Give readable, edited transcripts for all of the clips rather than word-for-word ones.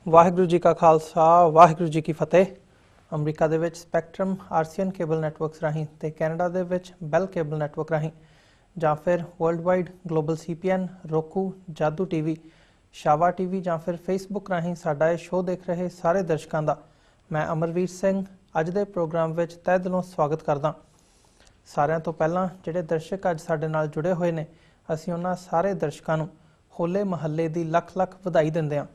ਵਾਹਿਗੁਰੂ ਜੀ ਕਾ ਖਾਲਸਾ ਵਾਹਿਗੁਰੂ ਜੀ ਕੀ ਫਤਿਹ। ਅਮਰੀਕਾ ਦੇ ਵਿੱਚ ਸਪੈਕਟਰਮ ਆਰਸੀਐਨ ਕੇਬਲ ਨੈਟਵਰਕਸ ਰਾਹੀਂ ਤੇ ਕੈਨੇਡਾ ਦੇ ਵਿੱਚ ਬੈਲ ਕੇਬਲ ਨੈਟਵਰਕ ਰਾਹੀਂ ਜਾਂ ਫਿਰ world wide global CPN, roku, ਜਾਦੂ TV, ਸ਼ਾਵਾ TV ਜਾਂ ਫਿਰ ਫੇਸਬੁੱਕ ਰਾਹੀਂ ਸਾਡਾ ਇਹ ਸ਼ੋਅ ਦੇਖ ਰਹੇ ਸਾਰੇ ਦਰਸ਼ਕਾਂ ਦਾ ਮੈਂ ਅਮਰਵੀਰ ਸਿੰਘ ਅੱਜ ਦੇ ਪ੍ਰੋਗਰਾਮ ਵਿੱਚ ਤਹਿ ਦਿਲੋਂ ਸਵਾਗਤ ਕਰਦਾ। ਸਾਰਿਆਂ ਤੋਂ ਪਹਿਲਾਂ ਜਿਹੜੇ ਦਰਸ਼ਕ ਅੱਜ ਸਾਡੇ ਨਾਲ ਜੁੜੇ ਹੋਏ ਨੇ, ਅਸੀਂ ਉਹਨਾਂ ਸਾਰੇ ਦਰਸ਼ਕਾਂ ਨੂੰ ਹੋਲੇ ਮਹੱਲੇ ਦੀ ਲੱਖ ਲੱਖ ਵਧਾਈ ਦਿੰਦੇ ਹਾਂ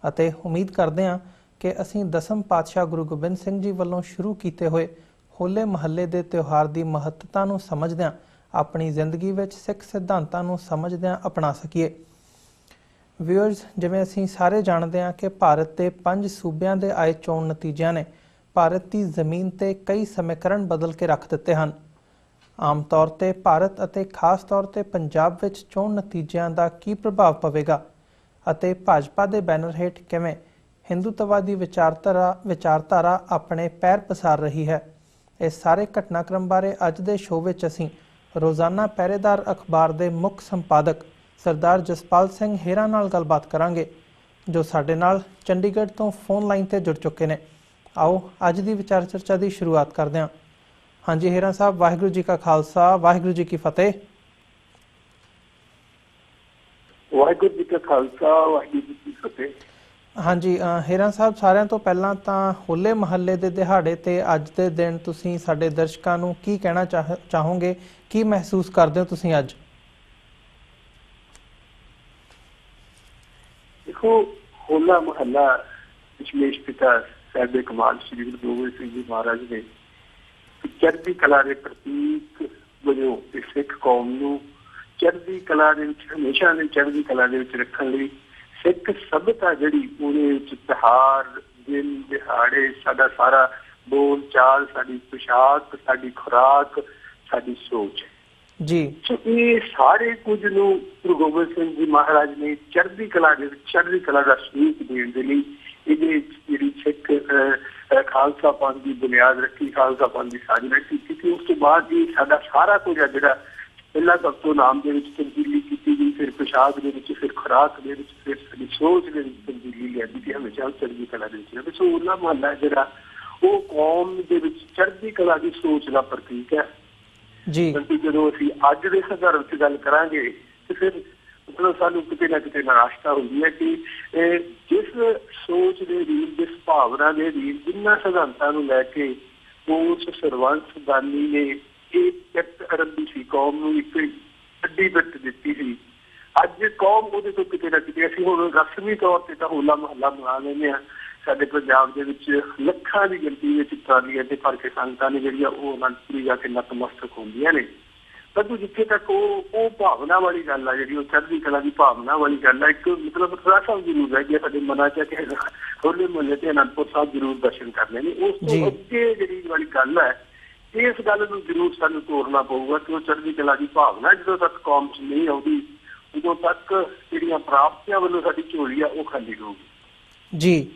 ਅਤੇ ਉਮੀਦ ਕਰਦੇ ਹਾਂ ਕਿ ਅਸੀਂ ਦਸਮ ਪਾਤਸ਼ਾਹ ਗੁਰੂ ਗੋਬਿੰਦ ਸਿੰਘ ਜੀ ਵੱਲੋਂ ਸ਼ੁਰੂ ਕੀਤੇ ਹੋਏ ਹੋਲੇ ਮਹੱਲੇ ਦੇ ਤਿਉਹਾਰ ਦੀ ਮਹੱਤਤਾ ਨੂੰ ਸਮਝਦਿਆਂ ਆਪਣੀ ਜ਼ਿੰਦਗੀ ਵਿੱਚ ਸਿੱਖ ਸਿਧਾਂਤਾਂ ਨੂੰ ਸਮਝਦਿਆਂ ਅਪਣਾ ਸਕੀਏ। ਵਿਊਅਰਸ, ਜਿਵੇਂ ਅਸੀਂ ਸਾਰੇ ਜਾਣਦੇ ਹਾਂ ਕਿ ਭਾਰਤ ਦੇ 5 ਸੂਬਿਆਂ ਦੇ ਆਏ ਚੋਣ ਨਤੀਜਿਆਂ ਨੇ ਭਾਰਤ ਦੀ ਜ਼ਮੀਨ ਤੇ ਕਈ ਸਮੀਕਰਨ ਬਦਲ ਕੇ ਰੱਖ ਦਿੱਤੇ ਹਨ। ਆਮ ਤੌਰ ਤੇ ਭਾਰਤ ਅਤੇ ਖਾਸ ਤੌਰ ਤੇ ਪੰਜਾਬ ਵਿੱਚ ਚੋਣ ਨਤੀਜਿਆਂ ਦਾ ਕੀ ਪ੍ਰਭਾਵ ਪਵੇਗਾ ਅਤੇ ਭਾਜਪਾ ਦੇ ਬੈਨਰ ਹੇਠ ਕਿਵੇਂ ਹਿੰਦੂਤਵਾਦੀ ਵਿਚਾਰਧਾਰਾ ਆਪਣੇ ਪੈਰ ਪਸਾਰ ਰਹੀ ਹੈ। ਇਸ ਸਾਰੇ ਘਟਨਾਕ੍ਰਮ ਬਾਰੇ ਅੱਜ ਦੇ ਸ਼ੋਅ ਵਿੱਚ ਅਸੀਂ ਰੋਜ਼ਾਨਾ ਪਹਿਰੇਦਾਰ ਅਖਬਾਰ ਦੇ ਮੁੱਖ ਸੰਪਾਦਕ ਸਰਦਾਰ ਜਸਪਾਲ ਸਿੰਘ ਹੇਰਾ ਨਾਲ ਗੱਲਬਾਤ ਕਰਾਂਗੇ, ਜੋ ਸਾਡੇ ਨਾਲ ਚੰਡੀਗੜ੍ਹ ਤੋਂ ਫੋਨ ਲਾਈਨ ਤੇ ਜੁੜ ਚੁੱਕੇ ਨੇ। ਆਓ ਅੱਜ ਦੀ ਵਿਚਾਰ ਚਰਚਾ ਦੀ ਸ਼ੁਰੂਆਤ ਕਰਦੇ ਹਾਂ। ਹਾਂਜੀ ਹੇਰਾ ਸਾਹਿਬ, ਵਾਹਿਗੁਰੂ ਜੀ ਕਾ ਖਾਲਸਾ ਵਾਹਿਗੁਰੂ ਜੀ ਕੀ ਫਤਿਹ। ਵਾਹਿਗੁਰੂ ਜੀ ਕਾ ਖਾਲਸਾ ਵਾਹਿਗੁਰੂ ਜੀ ਕੀ ਫਤਿਹ। ਹਾਂਜੀ ਹੇਰਾ ਸਾਹਿਬ, ਸਾਰਿਆਂ ਤੋਂ ਪਹਿਲਾਂ ਤਾਂ ਹੋਲੇ ਮਹੱਲੇ ਦੇ ਦਿਹਾੜੇ ਤੇ ਅੱਜ ਦੇ ਦਿਨ ਤੁਸੀਂ ਸਾਡੇ ਦਰਸ਼ਕਾਂ ਨੂੰ ਕੀ ਕਹਿਣਾ ਚਾਹੋਗੇ? ਕੀ ਮਹਿਸੂਸ ਕਰਦੇ ਹੋ ਤੁਸੀਂ ਅੱਜ? ਦੇਖੋ, ਹੋਲਾ ਮਹੱਲਾ ਵਿਸ਼ੇਸ਼ ਪਿਤਾ ਸਾਹਿਬ ਕਮਾਲ ਸ੍ਰੀ ਗੁਰੂ ਗੋਬਿੰਦ ਸਿੰਘ ਜੀ ਮਹਾਰਾਜ ਨੇ ਚੜ੍ਹਦੀ ਕਲਾ ਦੇ ਪ੍ਰਤੀਕ ਵਜੋਂ ਸਿੱਖ ਕੌਮ ਨੂੰ ਚੜ੍ਹਦੀ ਕਲਾ ਦੇ ਵਿੱਚ ਹਮੇਸ਼ਾ ਨੇ ਚੜ੍ਹਦੀ ਕਲਾ ਦੇ ਵਿੱਚ ਰੱਖਣ ਲਈ ਸਿੱਖ ਸਭਿਅਤਾ ਜਿਹੜੀ ਉਹਦੇ ਵਿੱਚ ਤਿਉਹਾਰ ਦਿਨ ਦਿਹਾੜੇ ਸਾਡਾ ਸਾਰਾ ਬੋਲ ਚਾਲ, ਸਾਡੀ ਪੁਸ਼ਾਕ, ਸਾਡੀ ਖੁਰਾਕ, ਸਾਡੀ ਸੋਚ ਜੀ, ਇਹ ਸਾਰੇ ਕੁਝ ਨੂੰ ਗੁਰੂ ਗੋਬਿੰਦ ਸਿੰਘ ਜੀ ਮਹਾਰਾਜ ਨੇ ਚੜ੍ਹਦੀ ਕਲਾ ਦੇ ਵਿੱਚ ਚੜ੍ਹਦੀ ਕਲਾ ਦਾ ਸਰੂਪ ਦੇਣ ਦੇ ਲਈ ਇਹਦੇ ਜਿਹੜੀ ਸਿੱਖ ਖਾਲਸਾ ਪੰਥ ਦੀ ਬੁਨਿਆਦ ਰੱਖੀ, ਖਾਲਸਾ ਪੰਥ ਦੀ ਸਾਜਨਾ ਕੀਤੀ ਤੇ ਉਸ ਤੋਂ ਬਾਅਦ ਇਹ ਸਾਡਾ ਸਾਰਾ ਕੁਝ ਆ ਜਿਹੜਾ ਪਹਿਲਾਂ ਸਭ ਤੋਂ ਨਾਮ ਦੇ ਵਿੱਚ ਤਬਦੀਲੀ ਕੀਤੀ ਗਈ, ਫਿਰ ਪੁਸ਼ਾਕ ਦੇ ਵਿੱਚ, ਫਿਰ ਖੁਰਾਕ ਦੇ ਵਿੱਚ, ਫਿਰ ਸਾਡੀ ਸੋਚ ਦੇ ਵਿੱਚ ਤਬਦੀਲੀ ਲਿਆਂਦੀ ਤੇ ਹਮੇਸ਼ਾ ਚੜ੍ਹਦੀ ਕਲਾ ਦੇ ਵਿੱਚ। ਸੋ ਹੋਲਾ ਮਹੱਲਾ ਜਿਹੜਾ ਉਹ ਕੌਮ ਦੇ ਵਿੱਚ ਚੜ੍ਹਦੀ ਕਲਾ ਦੀ ਸੋਚ ਦਾ ਪ੍ਰਤੀਕ ਹੈ ਜੀ। ਜਦੋਂ ਅਸੀਂ ਅੱਜ ਦੇ ਸੰਦਰਭ ਚ ਗੱਲ ਕਰਾਂਗੇ ਤੇ ਫਿਰ ਮਤਲਬ ਸਾਨੂੰ ਕਿਤੇ ਨਾ ਕਿਤੇ ਨਿਰਾਸ਼ਤਾ ਹੁੰਦੀ ਹੈ ਕਿ ਜਿਸ ਸੋਚ ਦੇ ਅਧੀਨ, ਜਿਸ ਭਾਵਨਾ ਦੇ ਅਧੀਨ, ਜਿਨ੍ਹਾਂ ਸਿਧਾਂਤਾਂ ਨੂੰ ਲੈ ਕੇ ਉਸ ਸਰਬੰਸ ਦਾਨੀ ਨੇ ਇਹ ਕਿਰਤ ਕਰਨ ਦੀ ਸੀ, ਕੌਮ ਨੂੰ ਇੱਕ ਵੱਡੀ ਬਿੱਟ ਦਿੱਤੀ ਸੀ, ਅੱਜ ਕੌਮ ਉਹਦੇ ਤੋਂ ਕਿਤੇ ਨਾ ਕਿਤੇ ਅਸੀਂ ਹੁਣ ਰਸਮੀ ਤੌਰ ਤੇ ਤਾਂ ਹੋਲਾ ਮਹੱਲਾ ਮਨਾ ਲੈਂਦੇ ਹਾਂ। ਸਾਡੇ ਪੰਜਾਬ ਦੇ ਵਿੱਚ ਲੱਖਾਂ ਦੀ ਗਿਣਤੀ ਵਿੱਚ ਟਰਾਲੀਆਂ ਤੇ ਭਰ ਕੇ ਸੰਗਤਾਂ ਨੇ ਜਿਹੜੀਆਂ ਉਹ ਅਨੰਦਪੁਰੀ ਜਾ ਕੇ ਨਤਮਸਤਕ ਹੁੰਦੀਆਂ ਨੇ, ਪਰ ਜਿੱਥੇ ਤੱਕ ਉਹ ਭਾਵਨਾ ਵਾਲੀ ਗੱਲ ਆ, ਜਿਹੜੀ ਉਹ ਚੜ੍ਹਦੀ ਕਲਾ ਦੀ ਭਾਵਨਾ ਵਾਲੀ ਗੱਲ ਆ, ਇੱਕ ਮਤਲਬ ਰਸਮ ਜ਼ਰੂਰ ਹੈ ਕਿ ਸਾਡੇ ਮਨਾਂ ਚ ਕਿ ਹੋਲੇ ਮਹੱਲੇ ਤੇ ਅਨੰਦਪੁਰ ਸਾਹਿਬ ਜ਼ਰੂਰ ਦਰਸ਼ਨ ਕਰਨੇ ਨੇ। ਉਸ ਤੋਂ ਅੱਗੇ ਜਿਹੜੀ ਵਾਲੀ ਗੱਲ ਹੈ, ਇਸ ਗੱਲ ਨੂੰ ਜ਼ਰੂਰ ਸਾਨੂੰ ਤੋੜਨਾ ਪਊਗਾ ਕਿ ਉਹ ਚੜ੍ਹਦੀ ਕਲਾ ਦੀ ਭਾਵਨਾ ਜਦੋਂ ਤੱਕ ਕੌਮ ਚ ਨਹੀਂ ਆਉਂਦੀ, ਉਦੋਂ ਤੱਕ ਜਿਹੜੀਆਂ ਪ੍ਰਾਪਤੀਆਂ ਵੱਲੋਂ ਸਾਡੀ ਝੋਲੀ ਆ ਉਹ ਖਾਲੀ ਰਹੂਗੀ। ਜੀ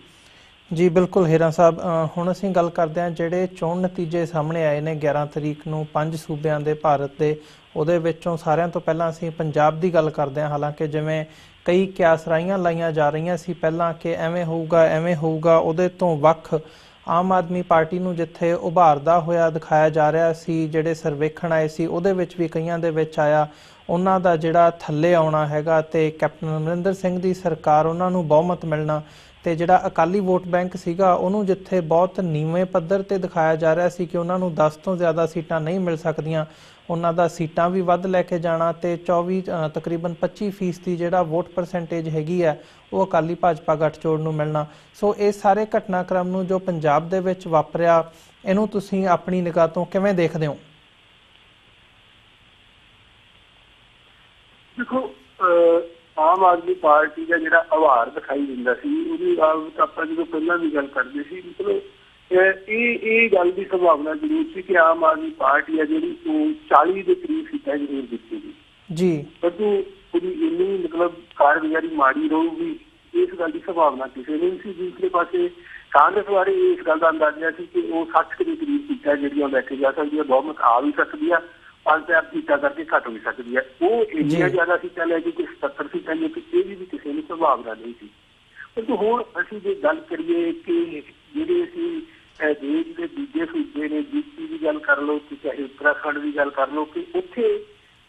ਜੀ ਬਿਲਕੁਲ ਹੇਰਾ ਸਾਹਿਬ, ਹੁਣ ਅਸੀਂ ਗੱਲ ਕਰਦੇ ਹਾਂ ਜਿਹੜੇ ਚੋਣ ਨਤੀਜੇ ਸਾਹਮਣੇ ਆਏ ਨੇ 11 ਤਰੀਕ ਨੂੰ 5 ਸੂਬਿਆਂ ਦੇ ਭਾਰਤ ਦੇ, ਉਹਦੇ ਵਿੱਚੋਂ ਸਾਰਿਆਂ ਤੋਂ ਪਹਿਲਾਂ ਅਸੀਂ ਪੰਜਾਬ ਦੀ ਗੱਲ ਕਰਦੇ ਹਾਂ। ਹਾਲਾਂਕਿ ਜਿਵੇਂ ਕਈ ਕਿਆਸਰਾਈਆਂ ਲਾਈਆਂ ਜਾ ਰਹੀਆਂ ਸੀ ਪਹਿਲਾਂ ਕਿ ਐਵੇਂ ਹੋਊਗਾ, ਉਹਦੇ ਤੋਂ ਵੱਖ ਆਮ ਆਦਮੀ ਪਾਰਟੀ ਨੂੰ ਜਿੱਥੇ ਉਭਾਰਦਾ ਹੋਇਆ ਦਿਖਾਇਆ ਜਾ ਰਿਹਾ ਸੀ, ਜਿਹੜੇ ਸਰਵੇਖਣ ਆਏ ਸੀ ਉਹਦੇ ਵਿੱਚ ਵੀ ਕਈਆਂ ਦੇ ਵਿੱਚ ਆਇਆ ਉਹਨਾਂ ਦਾ ਜਿਹੜਾ ਥੱਲੇ ਆਉਣਾ ਹੈਗਾ ਤੇ ਕੈਪਟਨ ਅਮਰਿੰਦਰ ਸਿੰਘ ਦੀ ਸਰਕਾਰ, ਉਹਨਾਂ ਨੂੰ ਬਹੁਮਤ ਮਿਲਣਾ, ਤੇ ਜਿਹੜਾ ਅਕਾਲੀ ਵੋਟ ਬੈਂਕ ਸੀਗਾ ਉਹਨੂੰ ਜਿੱਥੇ ਬਹੁਤ ਨੀਵੇਂ ਪੱਧਰ ਤੇ ਦਿਖਾਇਆ ਜਾ ਰਿਹਾ ਸੀ ਕਿ ਉਹਨਾਂ ਨੂੰ 10 ਤੋਂ ਜ਼ਿਆਦਾ ਸੀਟਾਂ ਨਹੀਂ ਮਿਲ ਸਕਦੀਆਂ, ਉਹਨਾਂ ਦਾ ਸੀਟਾਂ ਵੀ ਵੱਧ ਲੈ ਕੇ ਜਾਣਾ ਤੇ ਤਕਰੀਬਨ 25% ਜਿਹੜਾ ਵੋਟ ਪਰਸੈਂਟੇਜ ਹੈਗੀ ਹੈ ਉਹ ਅਕਾਲੀ ਭਾਜਪਾ ਗੱਠਜੋੜ ਨੂੰ ਮਿਲਣਾ। ਸੋ ਇਹ ਸਾਰੇ ਘਟਨਾਕ੍ਰਮ ਨੂੰ ਜੋ ਪੰਜਾਬ ਦੇ ਵਿੱਚ ਵਾਪਰਿਆ, ਇਹਨੂੰ ਤੁਸੀਂ ਆਪਣੀ ਨਿਗਾਹ ਤੋਂ ਕਿਵੇਂ ਦੇਖਦੇ ਹੋ? ਦੇਖੋ, ਆਮ ਆਦਮੀ ਪਾਰਟੀ ਦਾ ਜਿਹੜਾ ਆਭਾਰ ਦਿਖਾਈ ਦਿੰਦਾ ਸੀ ਉਹਦੀ ਆਪਾਂ ਜਦੋਂ ਪਹਿਲਾਂ ਵੀ ਗੱਲ ਕਰਦੇ ਸੀ, ਮਤਲਬ ਇਹ ਗੱਲ ਦੀ ਸੰਭਾਵਨਾ ਜ਼ਰੂਰ ਸੀ ਕਿ ਆਮ ਆਦਮੀ ਪਾਰਟੀ ਆ ਜਿਹੜੀ ਉਹ 40 ਦੇ ਕਰੀਬ ਸੀਟਾਂ ਜ਼ਰੂਰ ਜਿੱਤੇਗੀ ਜੀ, ਪਰ ਉਹਦੀ ਇੰਨੀ ਮਤਲਬ ਕਾਰਗੁਜ਼ਾਰੀ ਮਾੜੀ ਰਹੂਗੀ इस गल की संभावना किसी ने नहीं सी। दूसरे पासे कांग्रेस बारे इस गल का अंदाजा सी कि वो 60 के करीब सीटां जिहड़ियां लैके जा सकदी है, बहुमत आ भी सकती है, 5 सीटां करके घट भी सकती है। वो इन्नियां ज़्यादा सीटां लै गई कि 77 सीटां ले के ये भी किसी ने संभावना नहीं सी। परंतु हुण असीं जे गल करिए कि जिहड़े असीं देश के दूजे सूबे ने यूपी की गल कर लो, चाहे उत्तराखंड की गल कर लो, कि उत्थे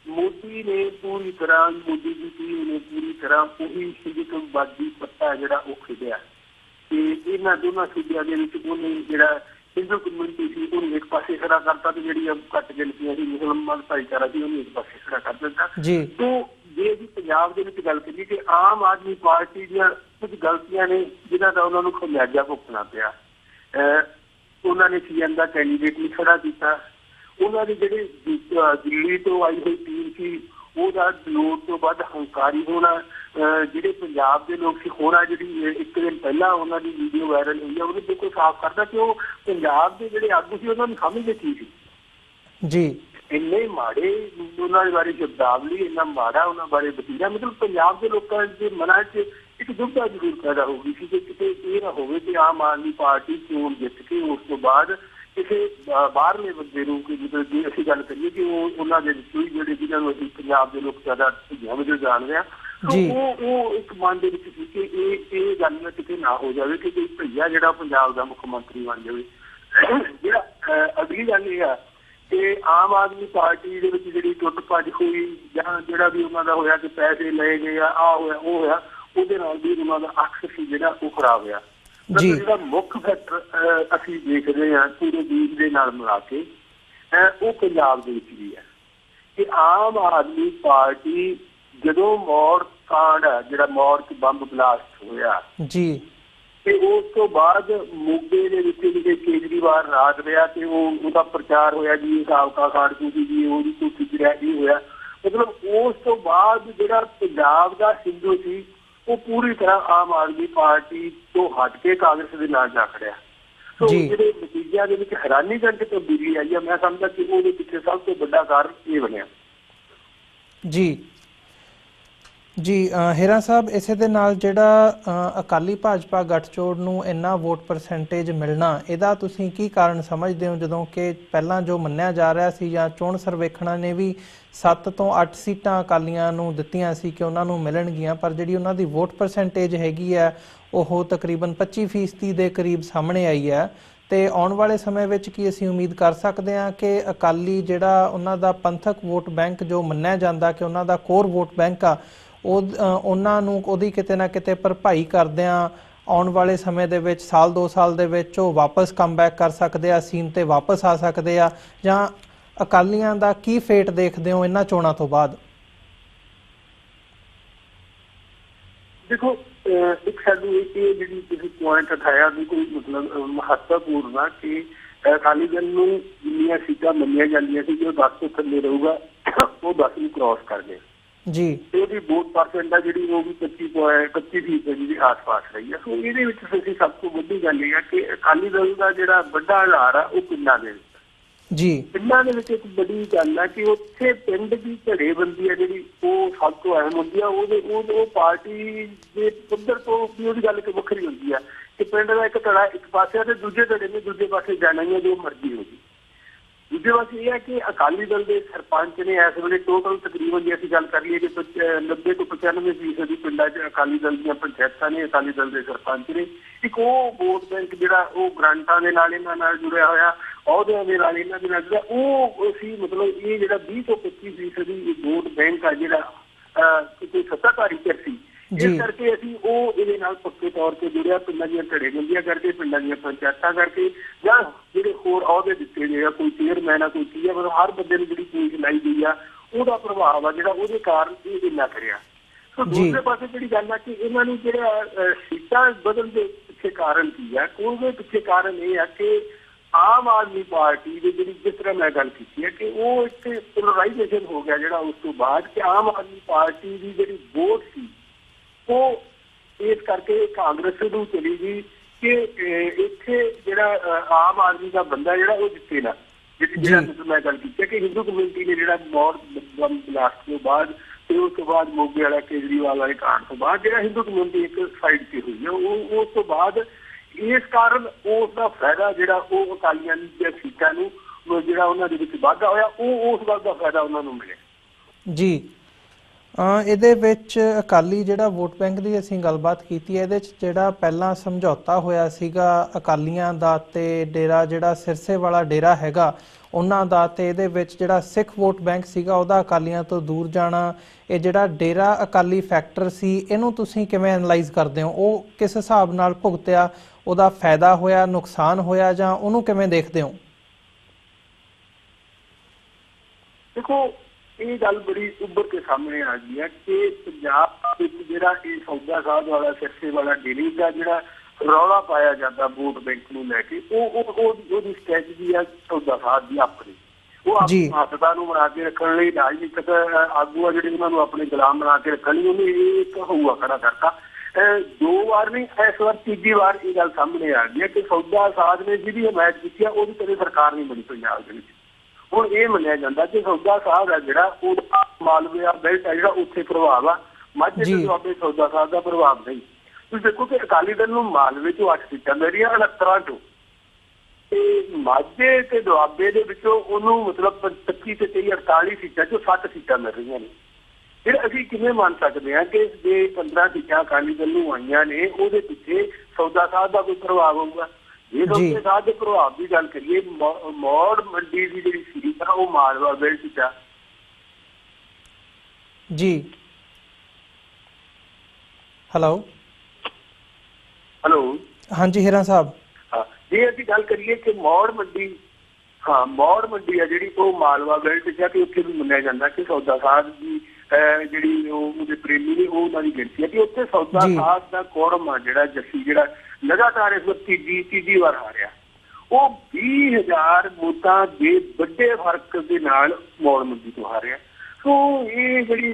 मोदी ने पूरी तरह, मोदी की टीम ने पूरी तरह वही हिंदुत्ववादी पत्ता जिहड़ा वो खेडिया कि इन्हां दोनों सूबिਆਂ ਦੇ ਵਿੱਚ ਉਹਨੇ ਜਿਹੜਾ हिंदू कम्यूनिटी सी ਉਹਨੂੰ एक पासे खड़ा करता ਤੇ ਜਿਹੜੀ ਘੱਟ ਗਿਣਤੀਆਂ ਸੀ ਮੁਸਲਮਾਨ ਭਾਈਚਾਰਾ ਸੀ ਉਹਨੂੰ ਇੱਕ ਪਾਸੇ ਖੜਾ ਕਰ ਦਿੱਤਾ। तो ਜੇ ਅਸੀਂ ਪੰਜਾਬ ਦੇ ਵਿੱਚ ਗੱਲ ਕਰੀਏ ਕਿ ਆਮ ਆਦਮੀ ਪਾਰਟੀ ਦੀਆਂ ਕੁਝ ਗਲਤੀਆਂ ਨੇ ਜਿਨ੍ਹਾਂ ਦਾ ਉਹਨਾਂ ਨੂੰ ਖਮਿਆਜਾ ਭੁਗਤਣਾ ਪਿਆ। ਉਹਨਾਂ ਨੇ ਸੀਐਮ ਦਾ ਕੈਂਡੀਡੇਟ ਨਹੀਂ ਖੜਾ ਕੀਤਾ। ਉਹਨਾਂ ਦੇ ਜਿਹੜੇ ਦਿੱਲੀ ਤੋਂ ਆਈ ਹੋਈ ਟੀਮ ਸੀ ਉਹਦਾ ਲੋੜ ਤੋਂ ਵੱਧ ਹੰਕਾਰੀ ਹੋਣਾ, ਜਿਹੜੇ ਪੰਜਾਬ ਦੇ ਲੋਕ ਸੀ ਹੋਣਾ, ਜਿਹੜੀ ਇੱਕ ਦਿਨ ਪਹਿਲਾਂ ਉਹਨਾਂ ਦੀ ਵੀਡੀਓ ਵਾਇਰਲ ਹੋਈ ਆ ਉਹਦੇ ਬਿਲਕੁਲ ਸਾਫ਼ ਕਰਦਾ ਕਿ ਉਹ ਪੰਜਾਬ ਦੇ ਜਿਹੜੇ ਆਗੂ ਸੀ ਉਹਨਾਂ ਨੂੰ ਸਮਝਦੇ ਕੀ ਸੀ ਜੀ। ਇੰਨੇ ਮਾੜੇ ਉਹਨਾਂ ਦੇ ਬਾਰੇ ਸ਼ਬਦਾਵਲੀ, ਇੰਨਾ ਮਾੜਾ ਉਹਨਾਂ ਬਾਰੇ ਵਤੀਰਾ, ਮਤਲਬ ਪੰਜਾਬ ਦੇ ਲੋਕਾਂ ਦੇ ਮਨਾਂ 'ਚ ਇੱਕ ਦੁਬਿਧਾ ਜ਼ਰੂਰ ਪੈਦਾ ਹੋ ਗਈ ਸੀ ਕਿ ਕਿਤੇ ਇਹ ਨਾ ਹੋਵੇ ਕਿ ਆਮ ਆਦਮੀ ਪਾਰਟੀ ਚੋਣ ਜਿੱਤ ਕੇ ਉਸ ਤੋਂ ਬਾਅਦ ਕਿਸੇ ਬਾਹਰਲੇ ਬੰਦੇ ਨੂੰ, ਕਿ ਮਤਲਬ ਜੇ ਅਸੀਂ ਗੱਲ ਕਰੀਏ ਕਿ ਉਹ ਉਹਨਾਂ ਦੇ ਵਿੱਚੋਂ ਹੀ ਜਿਹੜੇ ਜਿਹਨਾਂ ਨੂੰ ਅਸੀਂ ਪੰਜਾਬ ਦੇ ਲੋਕ ਜ਼ਿਆਦਾ ਭਈਆਂ ਵਜੋਂ ਜਾਣਦੇ ਹਾਂ, ਉਹ ਇੱਕ ਮਨ ਦੇ ਵਿੱਚ ਸੀ ਕਿ ਇਹ ਗੱਲ ਕਿਤੇ ਨਾ ਹੋ ਜਾਵੇ ਕਿ ਕੋਈ ਭਈਆ ਜਿਹੜਾ ਪੰਜਾਬ ਦਾ ਮੁੱਖ ਮੰਤਰੀ ਬਣ ਜਾਵੇ। ਜਿਹੜਾ ਅਗਲੀ ਗੱਲ ਇਹ ਆ ਕਿ ਆਮ ਆਦਮੀ ਪਾਰਟੀ ਦੇ ਵਿੱਚ ਜਿਹੜੀ ਟੁੱਟ ਭੱਜ ਹੋਈ ਜਾਂ ਜਿਹੜਾ ਵੀ ਉਹਨਾਂ ਦਾ ਹੋਇਆ ਕਿ ਪੈਸੇ ਲਏ ਗਏ ਆ, ਹੋਇਆ ਉਹ ਹੋਇਆ, ਉਹਦੇ ਨਾਲ ਵੀ ਉਹਨਾਂ ਦਾ ਅਕਸ ਸੀ ਜਿਹੜਾ ਉਹ ਖਰਾਬ ਹੋਇਆ। ਜਿਹੜਾ ਮੁੱਖ ਫੈਕਟਰ ਅਸੀਂ ਦੇਖਦੇ ਹਾਂ ਪੂਰੇ ਦੇਸ਼ ਦੇ ਨਾਲ ਮਿਲਾ ਕੇ ਉਹ ਪੰਜਾਬ ਦੇ ਵਿੱਚ ਵੀ ਹੈ ਕਿ ਆਮ ਆਦਮੀ ਪਾਰਟੀ ਜਦੋਂ ਮੌੜ ਕਾਂਡ ਹੈ, ਜਿਹੜਾ ਮੌੜ 'ਚ ਬੰਬ ਬਲਾਸਟ ਹੋਇਆ ਜੀ, ਤੇ ਉਸ ਤੋਂ ਬਾਅਦ ਮੋਗੇ ਦੇ ਵਿੱਚ ਜਿਹੜੇ ਕੇਜਰੀਵਾਲ ਰਾਜ ਰਿਹਾ ਤੇ ਉਹਦਾ ਪ੍ਰਚਾਰ ਹੋਇਆ ਜੀ ਸਾਬਕਾ ਖਾੜਕੂ ਸੀ ਜੀ, ਉਹਦੀ ਕੁਰਸੀ 'ਚ ਰਹਿ ਗਈ ਹੋਇਆ। ਮਤਲਬ ਉਸ ਤੋਂ ਬਾਅਦ ਜਿਹੜਾ ਪੰਜਾਬ ਦਾ ਹਿੰਦੂ ਸੀ ਉਹ ਪੂਰੀ ਤਰ੍ਹਾਂ ਆਮ ਆਦਮੀ ਪਾਰਟੀ ਤੋਂ ਹਟ ਕੇ ਕਾਂਗਰਸ ਦੇ ਨਾਲ ਜਾ ਖੜਿਆ। ਸੋ ਜਿਹੜੇ ਨਤੀਜਿਆਂ ਦੇ ਵਿੱਚ ਹੈਰਾਨੀਜਨਕ ਤਬਦੀਲੀ ਆਈ ਹੈ, ਮੈਂ ਸਮਝਦਾ ਕਿ ਉਹਦੇ ਪਿੱਛੇ ਸਭ ਤੋਂ ਵੱਡਾ ਕਾਰਨ ਇਹ ਬਣਿਆ। ਜੀ ਜੀ ਹੀਰਾ ਸਾਹਿਬ, ਇਸੇ ਦੇ ਨਾਲ ਜਿਹੜਾ ਅਕਾਲੀ ਭਾਜਪਾ ਗੱਠਜੋੜ ਨੂੰ ਇੰਨਾ ਵੋਟ ਪਰਸੈਂਟੇਜ ਮਿਲਣਾ, ਇਹਦਾ ਤੁਸੀਂ ਕੀ ਕਾਰਨ ਸਮਝਦੇ ਹੋ? ਜਦੋਂ ਕਿ ਪਹਿਲਾਂ ਜੋ ਮੰਨਿਆ ਜਾ ਰਿਹਾ ਸੀ ਜਾਂ ਚੋਣ ਸਰਵੇਖਣਾਂ ਨੇ ਵੀ 7 ਤੋਂ 8 ਸੀਟਾਂ ਅਕਾਲੀਆਂ ਨੂੰ ਦਿੱਤੀਆਂ ਸੀ ਕਿ ਉਹਨਾਂ ਨੂੰ ਮਿਲਣਗੀਆਂ, ਪਰ ਜਿਹੜੀ ਉਹਨਾਂ ਦੀ ਵੋਟ ਪਰਸੈਂਟੇਜ ਹੈਗੀ ਹੈ ਉਹ ਤਕਰੀਬਨ 25% ਦੇ ਕਰੀਬ ਸਾਹਮਣੇ ਆਈ ਹੈ। ਤੇ ਆਉਣ ਵਾਲੇ ਸਮੇਂ ਵਿੱਚ ਕੀ ਅਸੀਂ ਉਮੀਦ ਕਰ ਸਕਦੇ ਹਾਂ ਕਿ ਅਕਾਲੀ ਜਿਹੜਾ ਉਹਨਾਂ ਦਾ ਪੰਥਕ ਵੋਟ ਬੈਂਕ ਜੋ ਮੰਨਿਆ ਜਾਂਦਾ ਕਿ ਉਹਨਾਂ ਦਾ ਕੋਰ ਵੋਟ ਬੈਂਕ ਆ, ਉਹਨਾਂ ਨੂੰ ਉਹਦੀ ਕਿਤੇ ਨਾ ਕਿਤੇ ਭਰਪਾਈ ਕਰਦਿਆਂ ਆਉਣ ਵਾਲੇ ਸਮੇਂ ਦੇ ਵਿੱਚ ਸਾਲ 2 ਸਾਲ ਦੇ ਵਿੱਚ ਉਹ ਵਾਪਸ ਕਮਬੈਕ ਕਰ ਸਕਦੇ ਆ, ਸੀਨ ਤੇ ਵਾਪਸ ਆ ਸਕਦੇ ਆ, ਜਾਂ ਅਕਾਲੀਆਂ ਦਾ ਕੀ ਫੇਟ ਦੇਖਦੇ ਹੋ ਇਹਨਾਂ ਚੋਣਾਂ ਤੋਂ ਬਾਅਦ? ਦੇਖੋ, ਇੱਕ ਸਾਨੂੰ ਇਹ ਜਿਹੜੀ ਤੁਸੀਂ ਪੁਆਇੰਟ ਉਠਾਇਆ ਵੀ ਕੋਈ ਮਤਲਬ ਮਹੱਤਵਪੂਰਨ ਆ ਕਿ ਅਕਾਲੀ ਦਲ ਨੂੰ ਜਿੰਨੀਆਂ ਸੀਟਾਂ ਮੰਨੀਆਂ ਜਾਂਦੀਆਂ ਸੀ ਕਿ ਉਹ 10 ਤੋਂ ਥੱਲੇ ਰਹੂਗਾ, ਉਹ 10 ਨੂੰ ਕ੍ਰਾਸ ਕਰ ਗਏ ਜੀ। ਉਹਦੀ ਵੋਟ ਪਰਸੈਂਟ ਆ ਜਿਹੜੀ ਉਹ ਵੀ 25% ਦੇ ਆਸ-ਪਾਸ ਰਹੀ ਹੈ। ਸੋ ਇਹਦੇ ਵਿੱਚ ਅਸੀਂ ਸਭ ਤੋਂ ਵੱਡੀ ਗੱਲ ਇਹ ਆ ਕਿ ਅਕਾਲੀ ਦਲ ਦਾ ਜਿਹੜਾ ਵੱਡਾ ਆਧਾਰ ਆ ਉਹ ਪਿੰਡਾਂ ਦੇ ਵਿੱਚ ਜੀ। ਪਿੰਡਾਂ ਦੇ ਵਿੱਚ ਇੱਕ ਬੜੀ ਗੱਲ ਆ ਕਿ ਉੱਥੇ ਪਿੰਡ ਦੀ ਧੜੇਬੰਦੀ ਆ ਜਿਹੜੀ ਉਹ ਸਭ ਤੋਂ ਅਹਿਮ ਹੁੰਦੀ ਆ। ਉਹ ਪਾਰਟੀ ਦੇ ਪੱਧਰ ਤੋਂ ਵੀ ਉਹਦੀ ਗੱਲ ਇੱਕ ਵੱਖਰੀ ਹੁੰਦੀ ਆ ਕਿ ਪਿੰਡ ਦਾ ਇੱਕ ਧੜਾ ਇੱਕ ਪਾਸੇ ਆ ਤੇ ਦੂਜੇ ਧੜੇ ਨੇ ਦੂਜੇ ਪਾਸੇ ਜਾਣਾ ਹੀ ਆ, ਜੋ ਮਰਜ਼ੀ ਹੋਵੇ। ਦੂਜੇ ਪਾਸੇ ਇਹ ਹੈ ਕਿ ਅਕਾਲੀ ਦਲ ਦੇ ਸਰਪੰਚ ਨੇ ਇਸ ਵੇਲੇ ਟੋਟਲ ਤਕਰੀਬਨ ਜੇ ਅਸੀਂ ਗੱਲ ਕਰ ਲਈਏ ਕਿ 90 ਤੋਂ 95% ਪਿੰਡਾਂ 'ਚ ਅਕਾਲੀ ਦਲ ਦੀਆਂ ਪੰਚਾਇਤਾਂ ਨੇ, ਅਕਾਲੀ ਦਲ ਦੇ ਸਰਪੰਚ ਨੇ। ਇੱਕ ਉਹ ਵੋਟ ਬੈਂਕ ਜਿਹੜਾ ਉਹ ਗ੍ਰਾਂਟਾਂ ਦੇ ਨਾਲ ਇਹਨਾਂ ਨਾਲ ਜੁੜਿਆ ਹੋਇਆ, ਅਹੁਦਿਆਂ ਦੇ ਨਾਲ ਇਹਨਾਂ ਦੇ ਨਾਲ ਜੁੜਿਆ, ਉਹ ਅਸੀਂ ਮਤਲਬ ਇਹ ਜਿਹੜਾ 20 ਤੋਂ 25% ਵੋਟ ਬੈਂਕ ਆ ਜਿਹੜਾ ਕੋਈ ਸੱਤਾਧਾਰੀ ਧਿਰ ਸੀ, ਇਸ ਕਰਕੇ ਅਸੀਂ ਉਹ ਇਹਦੇ ਨਾਲ ਪੱਕੇ ਤੌਰ ਤੇ ਜੁੜਿਆ। ਪਿੰਡਾਂ ਦੀਆਂ ਧੜੇਬੰਦੀਆਂ ਕਰਕੇ, ਪਿੰਡਾਂ ਦੀਆਂ ਪੰਚਾਇਤਾਂ ਕਰਕੇ, ਜਾਂ ਜਿਹੜੇ ਹੋਰ ਅਹੁਦੇ ਦਿੱਤੇ ਗਏ ਆ, ਕੋਈ ਚੇਅਰਮੈਨ ਆ, ਕੋਈ ਕੀ ਆ, ਮਤਲਬ ਹਰ ਬੰਦੇ ਨੂੰ ਜਿਹੜੀ ਚੀਜ਼ ਲਾਈ ਗਈ ਆ ਉਹਦਾ ਪ੍ਰਭਾਵ ਆ ਜਿਹੜਾ ਉਹਦੇ ਕਾਰਨ ਇਹ ਇੰਨਾ ਕਰਿਆ। ਸੋ ਦੂਸਰੇ ਪਾਸੇ ਜਿਹੜੀ ਗੱਲ ਆ ਕਿ ਇਹਨਾਂ ਨੂੰ ਜਿਹੜਾ ਸੀਟਾਂ ਬਦਲਣ ਦੇ ਪਿੱਛੇ ਕਾਰਨ ਕੀ ਆ, ਉਹਦੇ ਪਿੱਛੇ ਕਾਰਨ ਇਹ ਆ ਕਿ ਆਮ ਆਦਮੀ ਪਾਰਟੀ ਦੀ ਜਿਹੜੀ, ਜਿਸ ਤਰ੍ਹਾਂ ਮੈਂ ਗੱਲ ਕੀਤੀ ਹੈ ਕਿ ਉਹ ਇੱਕ ਪੋਲਰਾਈਜੇਸ਼ਨ ਹੋ ਗਿਆ ਜਿਹੜਾ ਉਸ ਤੋਂ ਬਾਅਦ ਕਿ ਆਮ ਆਦਮੀ ਪਾਰਟੀ ਦੀ ਜਿਹੜੀ ਵੋਟ ਸੀ ਉਹ ਇਸ ਕਰਕੇ ਕਾਂਗਰਸ ਨੂੰ ਚਲੀ ਗਈ ਕਿ ਇੱਥੇ ਜਿਹੜਾ ਆਮ ਆਦਮੀ ਦਾ ਬੰਦਾ ਜਿਹੜਾ ਉਹ ਜਿੱਤੇ ਨਾ। ਜਿਹੜਾ ਮੈਂ ਗੱਲ ਕੀਤੀ ਕਿ ਹਿੰਦੂ ਕਮਿਊਨਿਟੀ ਨੇ ਜਿਹੜਾ ਮੌੜ ਬੰਬ ਬਲਾਸਟ ਤੋਂ ਬਾਅਦ ਤੇ फिर उस तो बाद मोगे वाला केजरीवाल वाले कांड तो बाद जो हिंदू कम्यूनिटी एक साइड से हुई है उस तो बाद इस कारण उसका फायदा जो अकालियां दी सीटां नूं ਜਿਹੜਾ ਉਹਨਾਂ ਦੇ ਵਿੱਚ ਵਾਧਾ ਹੋਇਆ ਉਸ ਗੱਲ ਦਾ ਫਾਇਦਾ ਉਹਨਾਂ ਨੂੰ ਮਿਲਿਆ ਜੀ। ਇਹਦੇ ਵਿੱਚ ਅਕਾਲੀ ਜਿਹੜਾ ਵੋਟ ਬੈਂਕ ਦੀ ਅਸੀਂ ਗੱਲਬਾਤ ਕੀਤੀ ਹੈ, ਇਹਦੇ 'ਚ ਜਿਹੜਾ ਪਹਿਲਾਂ ਸਮਝੌਤਾ ਹੋਇਆ ਸੀਗਾ ਅਕਾਲੀਆਂ ਦਾ ਤੇ ਡੇਰਾ ਜਿਹੜਾ ਸਿਰਸੇ ਵਾਲਾ ਡੇਰਾ ਹੈਗਾ ਉਹਨਾਂ ਦਾ, ਤੇ ਇਹਦੇ ਵਿੱਚ ਜਿਹੜਾ ਸਿੱਖ ਵੋਟ ਬੈਂਕ ਸੀਗਾ ਉਹਦਾ ਅਕਾਲੀਆਂ ਤੋਂ ਦੂਰ ਜਾਣਾ, ਇਹ ਜਿਹੜਾ ਡੇਰਾ ਅਕਾਲੀ ਫੈਕਟਰ ਸੀ ਇਹਨੂੰ ਤੁਸੀਂ ਕਿਵੇਂ ਐਨਲਾਈਜ਼ ਕਰਦੇ ਹੋ? ਉਹ ਕਿਸ ਹਿਸਾਬ ਨਾਲ ਭੁਗਤਿਆ? ਉਹਦਾ ਫਾਇਦਾ ਹੋਇਆ, ਨੁਕਸਾਨ ਹੋਇਆ, ਜਾਂ ਉਹਨੂੰ ਕਿਵੇਂ ਦੇਖਦੇ ਹੋ? देखो ये गल बड़ी उभर के सामने आ गई है कि पंजाब जो सौदा साध वाला सिरसे वाला डेरी का जो रौला पाया जाता वोट बैंक को लैके स्ट्रैटजी है सौदा साध की अपनी वो महत्ता बना के रखने राजनीतिक आगू है जो उन्होंने अपने गुलाम बना के रखने उन्हें एक हौआ खड़ा करता। 2 बार नहीं इस बार 3जी बार ये गल सामने आ गई है कि सौदा साध ने जी हमायत की वो कभी सरकार नहीं बनी पंजाब के। ਹੁਣ ਇਹ ਮੰਨਿਆ ਜਾਂਦਾ ਕਿ ਸੌਦਾ ਸਾਹਿਬ ਹੈ ਜਿਹੜਾ ਉਹ ਮਾਲਵੇ ਬੈਲਟ ਹੈ ਜਿਹੜਾ ਉੱਥੇ ਪ੍ਰਭਾਵ ਆ, ਮਾਝੇ ਤੇ ਦੁਆਬੇ ਸੌਦਾ ਸਾਹਿਬ ਦਾ ਪ੍ਰਭਾਵ ਨਹੀਂ। ਤੁਸੀਂ ਦੇਖੋ ਕਿ ਅਕਾਲੀ ਦਲ ਨੂੰ ਮਾਲਵੇ ਚੋਂ 8 ਸੀਟਾਂ ਮਿਲ ਰਹੀਆਂ 69 ਚੋਂ, ਤੇ ਮਾਝੇ ਤੇ ਦੁਆਬੇ ਦੇ ਵਿੱਚੋਂ ਉਹਨੂੰ ਮਤਲਬ 25 ਤੇ 23 48 ਸੀਟਾਂ ਚੋਂ 60 ਸੀਟਾਂ ਮਿਲ ਰਹੀਆਂ ਨੇ। ਫਿਰ ਅਸੀਂ ਕਿਵੇਂ ਮੰਨ ਸਕਦੇ ਹਾਂ ਕਿ ਜੇ 15 ਸੀਟਾਂ ਅਕਾਲੀ ਦਲ ਨੂੰ ਆਈਆਂ ਨੇ ਉਹਦੇ ਪਿੱਛੇ ਸੌਦਾ ਸਾਹਿਬ ਦਾ ਕੋਈ ਪ੍ਰਭਾਵ ਹੋਊਗਾ? ਜੇ ਸੌਦੇ ਸਾਹਿਬ ਦੇ ਪ੍ਰਭਾਵ ਦੀ ਗੱਲ ਕਰੀਏ ਮੌੜ ਮੰਡੀ ਦੀ ਜਿਹੜੀ ਸੀਟ ਆ ਉਹ ਮਾਲਵਾ ਬੈਲਟ ਚ ਆ ਜੀ। ਹੈਲੋ ਹਾਂਜੀ ਹੀਰਾ ਸਾਹਿਬ। ਹਾਂ, ਜੇ ਅਸੀਂ ਗੱਲ ਕਰੀਏ ਕਿ ਮੌੜ ਮੰਡੀ ਆ ਜਿਹੜੀ ਉਹ ਮਾਲਵਾ ਬੈਲਟ ਚ ਆ ਕਿ ਉੱਥੇ ਵੀ ਮੰਨਿਆ ਜਾਂਦਾ ਕਿ ਸੌਦਾ ਸਾਹਿਬ ਦੀ ਜਿਹੜੀ ਉਹਦੇ ਪ੍ਰੇਮੀ ਨੇ ਉਹ ਉਹਨਾਂ ਦੀ ਗਿਣਤੀ ਹੈ ਕਿ ਉੱਥੇ ਸੌਦਾ ਸਾਹਿਬ ਦਾ ਕੋੜਮ ਆ ਜਿਹੜਾ ਜੱਸੀ ਜਿਹੜਾ ਲਗਾਤਾਰ ਇਸ ਵਾਰ ਤੀਜੀ ਵਾਰ ਹਾਰਿਆ, ਉਹ 20,000 ਵੋਟਾਂ ਦੇ ਵੱਡੇ ਫਰਕ ਦੇ ਨਾਲ ਮੌੜ ਮੰਡੀ ਤੋਂ ਹਾਰਿਆ। ਸੋ ਇਹ ਜਿਹੜੀ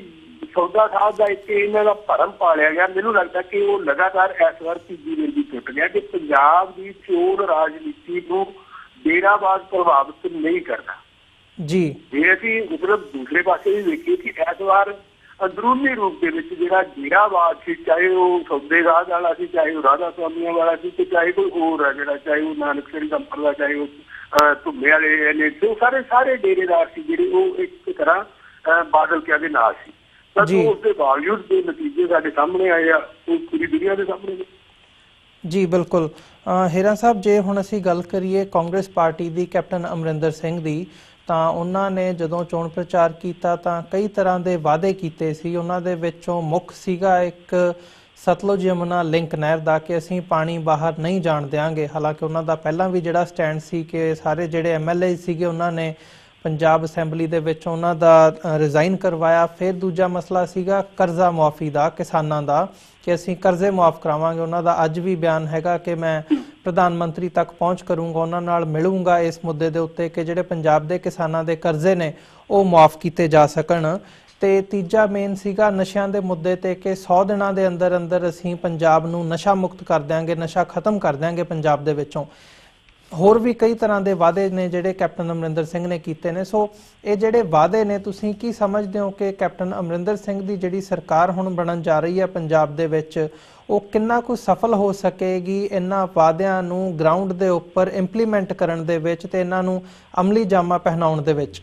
ਸੌਦਾ ਸਾਹਿਬ ਦਾ ਇੱਕ ਇਹਨਾਂ ਦਾ ਭਰਮ ਪਾਲਿਆ ਗਿਆ, ਮੈਨੂੰ ਲੱਗਦਾ ਕਿ ਉਹ ਲਗਾਤਾਰ ਇਸ ਵਾਰ ਤੀਜੀ ਵਾਰ ਵੀ ਟੁੱਟ ਗਿਆ ਕਿ ਪੰਜਾਬ ਦੀ ਚੋਣ ਰਾਜਨੀਤੀ ਨੂੰ ਡੇਰਾਵਾਦ ਪ੍ਰਭਾਵਿਤ ਨਹੀਂ ਕਰਦਾ ਜੀ। ਜੇ ਅਸੀਂ ਮਤਲਬ ਦੂਸਰੇ ਪਾਸੇ ਵੀ ਵੇਖੀਏ ਕਿ ਇਸ ਵਾਰ ਅੰਦਰੂਨੀ ਰੂਪ ਦੇ ਵਿੱਚ ਜਿਹੜਾ ਡੇਰਾਵਾਦ ਸੀ, ਚਾਹੇ ਉਹ ਸੌਦੇਗਾਹ ਵਾਲਾ ਸੀ, ਚਾਹੇ ਉਹ ਰਾਧਾ ਸਵਾਮੀਆਂ ਵਾਲਾ ਸੀ, ਤੇ ਚਾਹੇ ਕੋਈ ਹੋਰ ਹੈ ਜਿਹੜਾ, ਚਾਹੇ ਉਹ ਨਾਨਕ ਸਿੰਘ ਕੰਪਰ ਦਾ, ਚਾਹੇ ਉਹ ਧੁੰਮੇ ਵਾਲੇ ਨੇ, ਸਾਰੇ ਡੇਰੇਦਾਰ ਸੀ ਜਿਹੜੇ ਉਹ ਇੱਕ ਤਰ੍ਹਾਂ ਬਾਦਲ ਕਿਆ ਦੇ ਨਾਲ ਸੀ। ਪਰ ਉਸ ਦੇ ਬਾਵਜੂਦ ਦੇ ਨਤੀਜੇ ਸਾਡੇ ਸਾਹਮਣੇ ਆਏ ਆ, ਉਹ ਪੂਰੀ ਦੁਨੀਆ ਦੇ ਸਾਹਮਣੇ ਨੇ। ਜੀ ਬਿਲਕੁਲ। ਹੀਰਾ ਸਾਹਿਬ, ਜੇ ਹੁਣ ਅਸੀਂ ਗੱਲ ਕਰੀਏ ਕਾਂਗਰਸ ਪਾਰਟੀ ਦੀ ਕੈਪਟਨ ਅਮਰਿੰਦਰ ਸਿੰਘ ਦੀ, ਤਾਂ ਉਹਨਾਂ ਨੇ ਜਦੋਂ ਚੋਣ ਪ੍ਰਚਾਰ ਕੀਤਾ ਤਾਂ ਕਈ ਤਰ੍ਹਾਂ ਦੇ ਵਾਅਦੇ ਕੀਤੇ ਸੀ। ਉਹਨਾਂ ਦੇ ਵਿੱਚੋਂ ਮੁੱਖ ਸੀਗਾ ਇੱਕ ਸਤਲੁਜ ਯਮੁਨਾ ਲਿੰਕ ਨਹਿਰ ਦਾ, ਕਿ ਅਸੀਂ ਪਾਣੀ ਬਾਹਰ ਨਹੀਂ ਜਾਣ ਦਿਆਂਗੇ। ਹਾਲਾਂਕਿ ਉਹਨਾਂ ਦਾ ਪਹਿਲਾਂ ਵੀ ਜਿਹੜਾ ਸਟੈਂਡ ਸੀ ਕਿ ਸਾਰੇ ਜਿਹੜੇ MLA ਸੀਗੇ ਉਹਨਾਂ ਨੇ ਪੰਜਾਬ ਅਸੈਂਬਲੀ ਦੇ ਵਿੱਚ ਉਹਨਾਂ ਦਾ ਰਿਜ਼ਾਈਨ ਕਰਵਾਇਆ। ਫਿਰ ਦੂਜਾ ਮਸਲਾ ਸੀਗਾ ਕਰਜ਼ਾ ਮੁਆਫੀ ਦਾ, ਕਿਸਾਨਾਂ ਦਾ, ਕਿ ਅਸੀਂ ਕਰਜ਼ੇ ਮੁਆਫ ਕਰਾਵਾਂਗੇ। ਉਹਨਾਂ ਦਾ ਅੱਜ ਵੀ ਬਿਆਨ ਹੈਗਾ ਕਿ ਮੈਂ ਪ੍ਰਧਾਨ ਮੰਤਰੀ ਤੱਕ ਪਹੁੰਚ ਕਰੂੰਗਾ, ਉਹਨਾਂ ਨਾਲ ਮਿਲੂੰਗਾ ਇਸ ਮੁੱਦੇ ਦੇ ਉੱਤੇ ਕਿ ਜਿਹੜੇ ਪੰਜਾਬ ਦੇ ਕਿਸਾਨਾਂ ਦੇ ਕਰਜ਼ੇ ਨੇ ਉਹ ਮੁਆਫ ਕੀਤੇ ਜਾ ਸਕਣ। ਤੇ ਤੀਜਾ ਮੇਨ ਸੀਗਾ ਨਸ਼ਿਆਂ ਦੇ ਮੁੱਦੇ ਤੇ ਕਿ 100 ਦਿਨਾਂ ਦੇ ਅੰਦਰ ਅੰਦਰ ਅਸੀਂ ਪੰਜਾਬ ਨੂੰ ਨਸ਼ਾ ਮੁਕਤ ਕਰ ਦਿਆਂਗੇ, ਨਸ਼ਾ ਖਤਮ ਕਰ ਦਿਆਂਗੇ ਪੰਜਾਬ ਦੇ ਵਿੱਚੋਂ। ਹੋਰ ਵੀ ਕਈ ਤਰ੍ਹਾਂ ਦੇ ਵਾਅਦੇ ਨੇ ਜਿਹੜੇ ਕੈਪਟਨ ਅਮਰਿੰਦਰ ਸਿੰਘ ਨੇ ਕੀਤੇ ਨੇ। ਸੋ ਇਹ ਜਿਹੜੇ ਵਾਅਦੇ ਨੇ, ਤੁਸੀਂ ਕੀ ਸਮਝਦੇ ਹੋ ਕਿ ਕੈਪਟਨ ਅਮਰਿੰਦਰ ਸਿੰਘ ਦੀ ਜਿਹੜੀ ਸਰਕਾਰ ਹੁਣ ਬਣਨ ਜਾ ਰਹੀ ਹੈ ਪੰਜਾਬ ਦੇ ਵਿੱਚ, ਉਹ ਕਿੰਨਾ ਕੁ ਸਫਲ ਹੋ ਸਕੇਗੀ ਇਹਨਾਂ ਵਾਅਦਿਆਂ ਨੂੰ ਗਰਾਊਂਡ ਦੇ ਉੱਪਰ ਇੰਪਲੀਮੈਂਟ ਕਰਨ ਦੇ ਵਿੱਚ ਤੇ ਇਹਨਾਂ ਨੂੰ ਅਮਲੀ ਜਾਮਾ ਪਹਿਨਾਉਣ ਦੇ ਵਿੱਚ?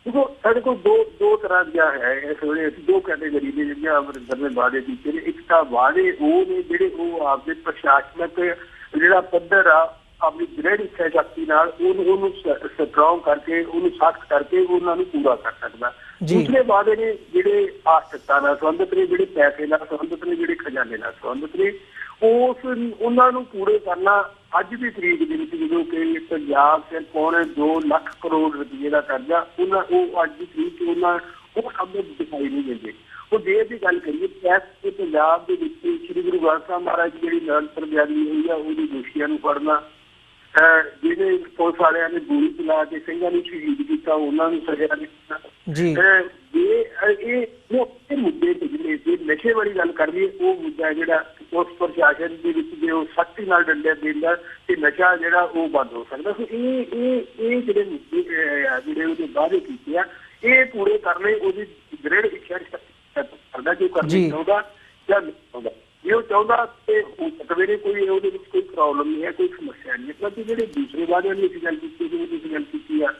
देखो साढ़े को दो तरह दिया है इस वे असं 2 कैटेगरी ने जो अमरिंदर ने वादे किए ने। एक तो वादे वो ने जोड़े आपके प्रशासनिक जो पद्धर आ अपनी दृढ़ इच्छा शक्ति स्ट्रोंग करके सख्त करके उन्होंने पूरा कर सकता। दूसरे वादे ने जोड़े आर्थिकता संबंधित ने, जोड़े पैसे संबंधित ने, जोड़े खजाने संबंधित ने, उस उन्होंने पूरे करना अज की तरीक जो कि पंजाब से 2.25 लाख करोड़ रुपये का कर्जा अज की तरीक वो सब दिखाई नहीं देते। वो जे की गल करिए पैसे पंजाब के श्री गुरु ग्रंथ साहब महाराज की जी निरंतर बयानी हुई है वो दोषियों फड़ना, जिन्हें पुलिस वाले ने गोली चला के सिंघां नूं शहीद किया उन्होंने सजा देना। मुद्दे जिहड़े नशे वाली गल कर लईए वो मुद्दा जिहड़ा उस प्रशासन के सख्ती नाल डंडा देंदा ते नशा जिहड़ा वो बंद हो सकता। सो ये जिहड़े मुद्दे वादे कीते आ ये पूरे करने उसकी दृढ़ इच्छा करदा जो करना चाहुंदा या नहीं चाहुंदा। जे वो चाहुंदा ते हो सकदे ने कोई ਉਹਦੇ ਵਿੱਚ कोई प्रॉब्लम नहीं है, कोई समस्या नहीं है। क्योंकि ਜਿਹੜੇ दूसरे वादे ने गल कीती जिहड़ी गल कीती आ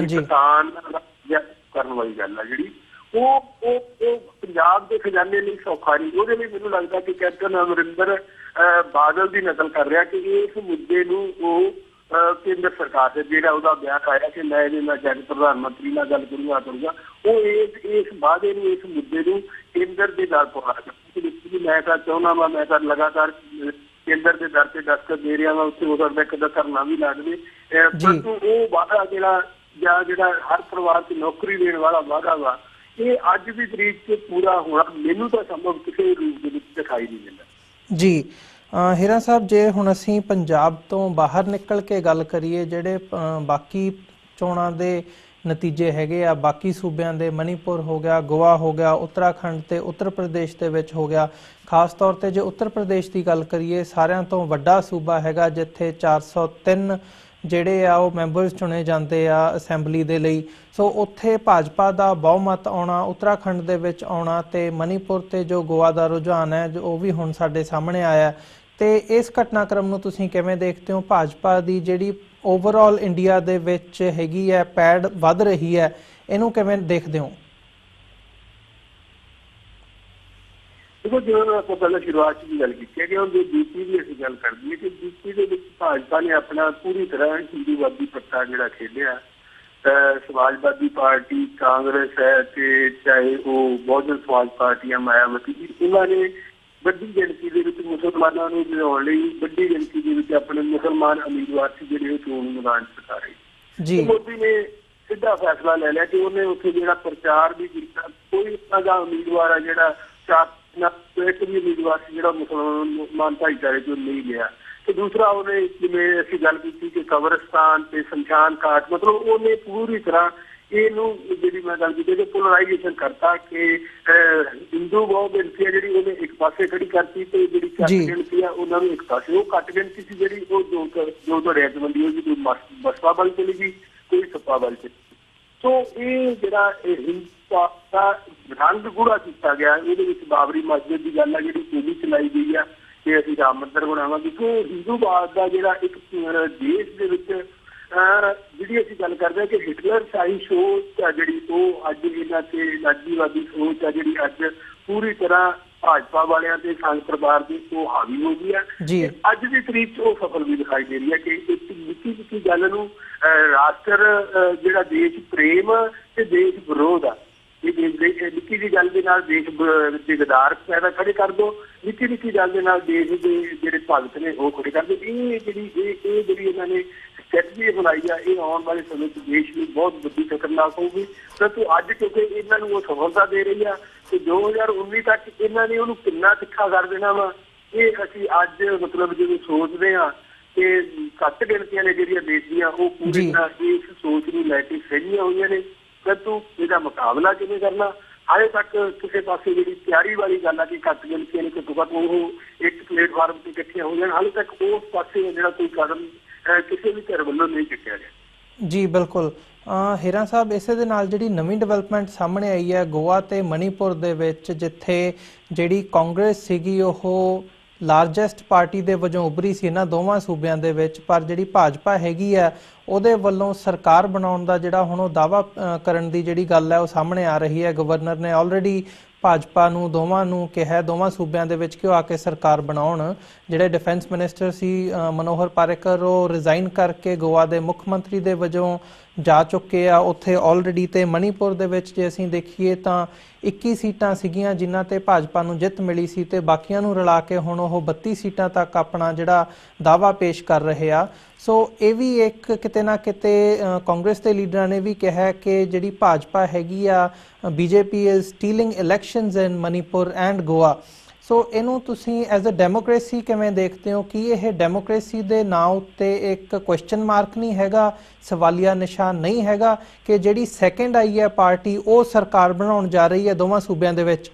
किसान करन वाली गल आ जिहड़ी ਉਹ ਪੰਜਾਬ ਦੇ ਖਜ਼ਾਨੇ ਲਈ ਸੌਖਾ ਨਹੀਂ। ਉਹਦੇ ਲਈ ਮੈਨੂੰ ਲੱਗਦਾ ਕਿ ਕੈਪਟਨ ਅਮਰਿੰਦਰ ਬਾਦਲ ਦੀ ਨਕਲ ਕਰ ਰਿਹਾ ਕਿ ਇਸ ਮੁੱਦੇ ਨੂੰ ਉਹ ਕੇਂਦਰ ਸਰਕਾਰ ਦੇ ਜਿਹੜਾ ਉਹਦਾ ਬਿਆਨ ਆਇਆ ਕਿ ਮੈਂ ਇਹਦੇ ਨਾਲ ਜਨ ਪ੍ਰਧਾਨ ਮੰਤਰੀ ਨਾਲ ਗੱਲ ਕਰੂੰਗਾ ਉਹ ਇਸ ਵਾਅਦੇ ਨੂੰ ਇਸ ਮੁੱਦੇ ਨੂੰ ਕੇਂਦਰ ਦੇ ਨਾਲ ਪਹੁੰਚਾ ਕਿ ਮੈਂ ਤਾਂ ਚਾਹੁੰਦਾ ਵਾ, ਮੈਂ ਤਾਂ ਲਗਾਤਾਰ ਕੇਂਦਰ ਦੇ ਦਰ ਤੇ ਦਸਤਖਤ ਦੇ ਰਿਹਾ ਵਾ, ਉੱਥੇ ਉਹਦਾ ਇੱਕ ਧਰਨਾ ਵੀ ਲਾ ਦੇਵੇ। ਪਰੰਤੂ ਉਹ ਵਾਅਦਾ ਜਿਹੜਾ ਹਰ ਪਰਿਵਾਰ 'ਚ ਨੌਕਰੀ ਦੇਣ ਵਾਲਾ ਵਾਅਦਾ ਵਾ ਇਹ ਅੱਜ ਦੀ ਤਰੀਕ 'ਚ ਪੂਰਾ ਹੋਣਾ ਮੈਨੂੰ ਤਾਂ ਸੰਭਵ ਕਿਸੇ ਰੂਪ ਦੇ ਵਿੱਚ ਦਿਖਾਈ ਨਹੀਂ ਦਿੰਦਾ। ਜੀ ਹੀਰਾ ਸਾਹਿਬ, ਜੇ ਹੁਣ ਅਸੀਂ ਪੰਜਾਬ ਤੋਂ ਬਾਹਰ ਨਿਕਲ ਕੇ ਗੱਲ ਕਰੀਏ, ਜਿਹੜੇ ਬਾਕੀ ਚੋਣਾਂ ਦੇ ਨਤੀਜੇ ਹੈਗੇ ਆ ਬਾਕੀ ਸੂਬਿਆਂ ਦੇ, ਮਣੀਪੁਰ ਹੋ ਗਿਆ, ਗੋਆ ਹੋ ਗਿਆ, ਉੱਤਰਾਖੰਡ ਤੇ ਉੱਤਰ ਪ੍ਰਦੇਸ਼ ਦੇ ਵਿੱਚ ਹੋ ਗਿਆ। ਖਾਸ ਤੌਰ ਤੇ ਜੇ ਉੱਤਰ ਪ੍ਰਦੇਸ਼ ਦੀ ਗੱਲ ਕਰੀਏ, ਸਾਰਿਆਂ ਤੋਂ ਵੱਡਾ ਸੂਬਾ ਹੈਗਾ ਜਿੱਥੇ 403 ਜਿਹੜੇ ਆ ਉਹ ਮੈਂਬਰਸ ਚੁਣੇ ਜਾਂਦੇ ਆ ਅਸੈਂਬਲੀ ਦੇ ਲਈ। ਸੋ ਉੱਥੇ ਭਾਜਪਾ ਦਾ ਬਹੁਮਤ ਆਉਣਾ, ਉੱਤਰਾਖੰਡ ਦੇ ਵਿੱਚ ਆਉਣਾ ਤੇ ਮਣੀਪੁਰ ਤੇ ਜੋ ਗੋਆ ਦਾ ਰੁਝਾਨ ਹੈ ਉਹ ਵੀ ਹੁਣ ਸਾਡੇ ਸਾਹਮਣੇ ਆਇਆ। ਤੇ ਇਸ ਘਟਨਾਕ੍ਰਮ ਨੂੰ ਤੁਸੀਂ ਕਿਵੇਂ ਦੇਖਦੇ ਹੋ? ਭਾਜਪਾ ਦੀ ਜਿਹੜੀ ਓਵਰਆਲ ਇੰਡੀਆ ਦੇ ਵਿੱਚ ਹੈਗੀ ਹੈ ਪੈੜ ਵੱਧ ਰਹੀ ਹੈ, ਇਹਨੂੰ ਕਿਵੇਂ ਦੇਖਦੇ ਹੋ? देखो जो ਆਪਾਂ ਪਹਿਲਾਂ ਸ਼ੁਰੂਆਤ ਦੀ ਗੱਲ ਕੀਤੀ ਹੈ ਕਿ ਉਹ ਬੀਪੀ ਦੀ ਅਸੀਂ ਗੱਲ ਕਰਦੀ ਹੈ ਕਿ ਬੀਪੀ ਦੇ ਵਿੱਚ ਭਾਜਪਾ ਨੇ ਆਪਣਾ ਪੂਰੀ ਤਰ੍ਹਾਂ ਹਿੰਦੂਵਾਦੀ ਪੱਤਾ ਜਿਹੜਾ ਖੇਡਿਆ। ਸਮਾਜਵਾਦੀ ਪਾਰਟੀ, ਕਾਂਗਰਸ ਹੈ ਤੇ ਚਾਹੇ ਉਹ ਬਹੁਜਨ ਸਮਾਜ ਪਾਰਟੀ ਆ, ਮਾਇਆਵਤੀ, ਇਹਨਾਂ ਨੇ ਵੱਡੀ ਗਿਣਤੀ ਦੇ ਵਿੱਚ ਮੁਸਲਮਾਨਾਂ ਨੂੰ ਜਿਤਾਉਣ ਲਈ ਵੱਡੀ ਗਿਣਤੀ ਦੇ ਵਿੱਚ ਆਪਣੇ ਮੁਸਲਮਾਨ ਉਮੀਦਵਾਰ ਸੀ ਜਿਹੜੇ ਉਹ ਚੋਣ ਮੈਦਾਨ 'ਚ ਉਤਾਰੇ। ਜੀ ਮੋਦੀ ਨੇ ਸਿੱਧਾ ਫੈਸਲਾ ਲੈ ਲਿਆ ਕਿ ਉਹਨੇ ਉੱਥੇ ਜਿਹੜਾ ਪ੍ਰਚਾਰ ਵੀ ਕੀਤਾ, ਕੋਈ ਇੱਦਾਂ ਦਾ ਉਮੀਦਵਾਰ ਆ ਜਿਹੜਾ ਇੱਕ ਵੀ ਉਮੀਦਵਾਰ ਸੀ ਜਿਹੜਾ ਮੁਸਲਮਾਨ ਭਾਈਚਾਰੇ ਚੋਂ ਨਹੀਂ ਲਿਆ। ਤੇ ਦੂਸਰਾ ਉਹਨੇ ਜਿਵੇਂ ਅਸੀਂ ਗੱਲ ਕੀਤੀ ਕਿ ਕਬਰਸਤਾਨ ਤੇ ਸ਼ਮਸ਼ਾਨ ਘਾਟ, ਮਤਲਬ ਉਹਨੇ ਪੂਰੀ ਤਰ੍ਹਾਂ ਇਹਨੂੰ ਜਿਹੜੀ ਮੈਂ ਗੱਲ ਕੀਤੀ ਕਿ ਪੋਲਰਾਈਜੇਸ਼ਨ ਕਰਤਾ ਕਿ ਹਿੰਦੂ ਬਹੁਤ ਗਿਣਤੀ ਆ ਜਿਹੜੀ ਉਹਨੇ ਇੱਕ ਪਾਸੇ ਖੜੀ ਕਰਤੀ ਤੇ ਜਿਹੜੀ ਘੱਟ ਗਿਣਤੀ ਆ ਉਹਨਾਂ ਨੂੰ ਇੱਕ ਪਾਸੇ। ਉਹ ਘੱਟ ਗਿਣਤੀ ਸੀ ਜਿਹੜੀ ਉਹ ਦੋ ਧੜਿਆਂ 'ਚ ਵੰਡੀ ਹੋਈ, ਕੋਈ ਬਸਪਾ ਵੱਲ ਚਲੀ ਗਈ, ਕੋਈ ਸਪਾ ਵੱਲ ਚਲੀ ਗਈ। ਸੋ ਇਹ ਜਿਹੜਾ ਹਿੰਦੂਤਾ ਦਾ ਰੰਗ ਗੂੜਾ ਕੀਤਾ ਗਿਆ, ਇਹਦੇ ਵਿੱਚ ਬਾਬਰੀ ਮਸਜਿਦ ਦੀ ਗੱਲ ਆ ਜਿਹੜੀ ਉਹ ਵੀ ਚਲਾਈ ਗਈ ਆ ਕਿ ਅਸੀਂ ਰਾਮ ਮੰਦਿਰ ਬਣਾਵਾਂਗੇ। ਕਿਉਂਕਿ ਹਿੰਦੂਵਾਦ ਦਾ ਜਿਹੜਾ ਇੱਕ ਦੇਸ਼ ਦੇ ਵਿੱਚ ਜਿਹੜੀ ਅਸੀਂ ਗੱਲ ਕਰਦੇ ਹਾਂ ਕਿ ਹਿਟਲਰ ਸ਼ਾਹੀ ਸੋਚ ਆ ਜਿਹੜੀ ਉਹ ਅੱਜ ਇਹਨਾਂ ਤੇ ਨਾਜ਼ੀਵਾਦੀ ਸੋਚ ਆ ਜਿਹੜੀ ਅੱਜ ਪੂਰੀ ਤਰ੍ਹਾਂ ਭਾਜਪਾ ਵਾਲਿਆਂ ਤੇ ਸੰਘ ਪਰਿਵਾਰ ਦੀ ਉਹ ਹਾਵੀ ਹੋ ਗਈ ਆ। ਅੱਜ ਦੀ ਤਰੀਕ 'ਚ ਉਹ ਸਫਲ ਵੀ ਦਿਖਾਈ ਦੇ ਰਹੀ ਹੈ ਕਿ ਇੱਕ ਨਿੱਕੀ ਗੱਲ ਨੂੰ ਰਾਸ਼ਟਰ ਜਿਹੜਾ ਦੇਸ਼ ਪ੍ਰੇਮ ਤੇ ਦੇਸ਼ ਵਿਰੋਧ ਆ, ਇਹ ਨਿੱਕੀ ਜਿਹੀ ਗੱਲ ਦੇ ਨਾਲ ਦੇਸ਼ ਦੇ ਗਦਾਰ ਪੈਦਾ ਖੜੇ ਕਰ ਦੋ, ਨਿੱਕੀ ਗੱਲ ਦੇ ਨਾਲ ਦੇਸ਼ ਦੇ ਜਿਹੜੇ ਭਗਤ ਨੇ ਉਹ ਖੜੇ ਕਰ ਦੋ। ਇਹ ਜਿਹੜੀ ਇਹਨਾਂ ਨੇ ਸਟ੍ਰੈਟਜੀ ਬਣਾਈ ਆ, ਇਹ ਆਉਣ ਵਾਲੇ ਸਮੇਂ 'ਚ ਦੇਸ਼ ਲਈ ਬਹੁਤ ਵੱਡੀ ਖਤਰਨਾਕ ਹੋਊਗੀ। ਪਰੰਤੂ ਅੱਜ ਕਿਉਂਕਿ ਇਹਨਾਂ ਨੂੰ ਉਹ ਸਫਲਤਾ ਦੇ ਰਹੀ ਆ ਤੇ 2019 ਤੱਕ ਇਹਨਾਂ ਨੇ ਉਹਨੂੰ ਕਿੰਨਾ ਤਿੱਖਾ ਕਰ ਦੇਣਾ ਵਾ, ਇਹ ਅਸੀਂ ਅੱਜ ਮਤਲਬ ਜਦੋਂ ਸੋਚਦੇ ਹਾਂ ਕਿ ਘੱਟ ਗਿਣਤੀਆਂ ਨੇ ਜਿਹੜੀਆਂ ਦੇਸ਼ ਦੀਆਂ ਉਹ ਪੂਰੀ ਤਰ੍ਹਾਂ ਇਸ ਸੋਚ ਨੂੰ ਲੈ ਕੇ ਸਹਿਮੀਆਂ ਹੋਈਆਂ ਨੇ। ਪਰੰਤੂ ਇਹਦਾ ਮੁਕਾਬਲਾ ਕਿਵੇਂ ਕਰਨਾ, ਹਾਲੇ ਤੱਕ ਕਿਸੇ ਪਾਸੇ ਜਿਹੜੀ ਤਿਆਰੀ ਵਾਲੀ ਗੱਲ ਆ ਕਿ ਘੱਟ ਗਿਣਤੀਆਂ ਨੇ ਘੱਟੋ ਘੱਟ ਉਹ ਇੱਕ ਪਲੇਟਫਾਰਮ ਤੇ ਇਕੱਠੀਆਂ ਹੋ ਜਾਣ, ਹਾਲੇ ਤੱਕ ਉਸ ਪਾਸੇ ਜਿਹੜਾ ਕੋਈ ਕਦਮ ਕਿਸੇ ਵੀ ਧਿਰ ਵੱਲੋਂ ਨਹੀਂ ਚੁੱਕਿਆ ਗਿਆ। ਜੀ ਬਿਲਕੁਲ ਹੀਰਾ ਸਾਹਿਬ, ਇਸੇ ਦੇ ਨਾਲ ਜਿਹੜੀ ਨਵੀਂ ਡਿਵੈਲਪਮੈਂਟ ਸਾਹਮਣੇ ਆਈ ਹੈ ਗੋਆ ਤੇ ਮਣੀਪੁਰ ਦੇ ਵਿੱਚ, ਜਿੱਥੇ ਜਿਹੜੀ ਕਾਂਗਰਸ ਸੀਗੀ ਉਹ ਲਾਰਜੈਸਟ ਪਾਰਟੀ ਦੇ ਵਜੋਂ ਉੱਭਰੀ ਸੀ ਇਹਨਾਂ ਦੋਵਾਂ ਸੂਬਿਆਂ ਦੇ ਵਿੱਚ, ਪਰ ਜਿਹੜੀ ਭਾਜਪਾ ਹੈਗੀ ਆ ਉਹਦੇ ਵੱਲੋਂ ਸਰਕਾਰ ਬਣਾਉਣ ਦਾ ਜਿਹੜਾ ਹੁਣ ਉਹ ਦਾਅਵਾ ਕਰਨ ਦੀ ਜਿਹੜੀ ਗੱਲ ਹੈ ਉਹ ਸਾਹਮਣੇ ਆ ਰਹੀ ਹੈ। ਗਵਰਨਰ ਨੇ ਆਲਰੇਡੀ ਭਾਜਪਾ ਨੂੰ ਦੋਵਾਂ ਨੂੰ ਕਿਹਾ, ਦੋਵਾਂ ਸੂਬਿਆਂ ਦੇ ਵਿੱਚ ਕਿ ਉਹ ਆ ਕੇ ਸਰਕਾਰ ਬਣਾਉਣ। ਜਿਹੜੇ ਡਿਫੈਂਸ ਮਿਨਿਸਟਰ ਸੀ ਮਨੋਹਰ ਪਾਰਿਕਰ, ਉਹ ਰਿਜ਼ਾਈਨ ਕਰਕੇ ਗੋਆ ਦੇ ਮੁੱਖ ਮੰਤਰੀ ਦੇ ਵਜੋਂ ਜਾ ਚੁੱਕੇ ਆ ਉੱਥੇ ਆਲਰੇਡੀ। ਤੇ ਮਣੀਪੁਰ ਦੇ ਵਿੱਚ ਜੇ ਅਸੀਂ ਦੇਖੀਏ ਤਾਂ 21 ਸੀਟਾਂ ਸੀਗੀਆਂ ਜਿਨ੍ਹਾਂ ਤੇ ਭਾਜਪਾ ਨੂੰ ਜਿੱਤ ਮਿਲੀ ਸੀ ਤੇ ਬਾਕੀਆਂ ਨੂੰ ਰਲਾ ਕੇ ਹੁਣ ਉਹ 32 ਸੀਟਾਂ ਤੱਕ ਆਪਣਾ ਜਿਹੜਾ ਦਾਅਵਾ ਪੇਸ਼ ਕਰ ਰਹੇ ਆ। ਸੋ ਇਹ ਵੀ ਇੱਕ ਕਿਤੇ ਨਾ ਕਿਤੇ ਕਾਂਗਰਸ ਦੇ ਲੀਡਰਾਂ ਨੇ ਵੀ ਕਿਹਾ ਕਿ ਜਿਹੜੀ ਭਾਜਪਾ ਹੈਗੀ ਆ BJP is stealing elections in Manipur and Goa. So ਇਹਨੂੰ ਤੁਸੀਂ ਐਜ਼ ਅ ਡੈਮੋਕ੍ਰੇਸੀ ਕਿਵੇਂ ਦੇਖਦੇ ਹੋ? ਕਿ ਇਹ ਡੈਮੋਕ੍ਰੇਸੀ ਦੇ ਨਾਂ ਉੱਤੇ ਇੱਕ ਕੁਐਸਚਨ ਮਾਰਕ ਨਹੀਂ ਹੈਗਾ, ਸਵਾਲੀਆ ਨਿਸ਼ਾਨ ਨਹੀਂ ਹੈਗਾ ਕਿ ਜਿਹੜੀ ਸੈਕਿੰਡ ਆਈ ਹੈ ਪਾਰਟੀ ਉਹ ਸਰਕਾਰ ਬਣਾਉਣ ਜਾ ਰਹੀ ਹੈ ਦੋਵਾਂ ਸੂਬਿਆਂ ਦੇ ਵਿੱਚ?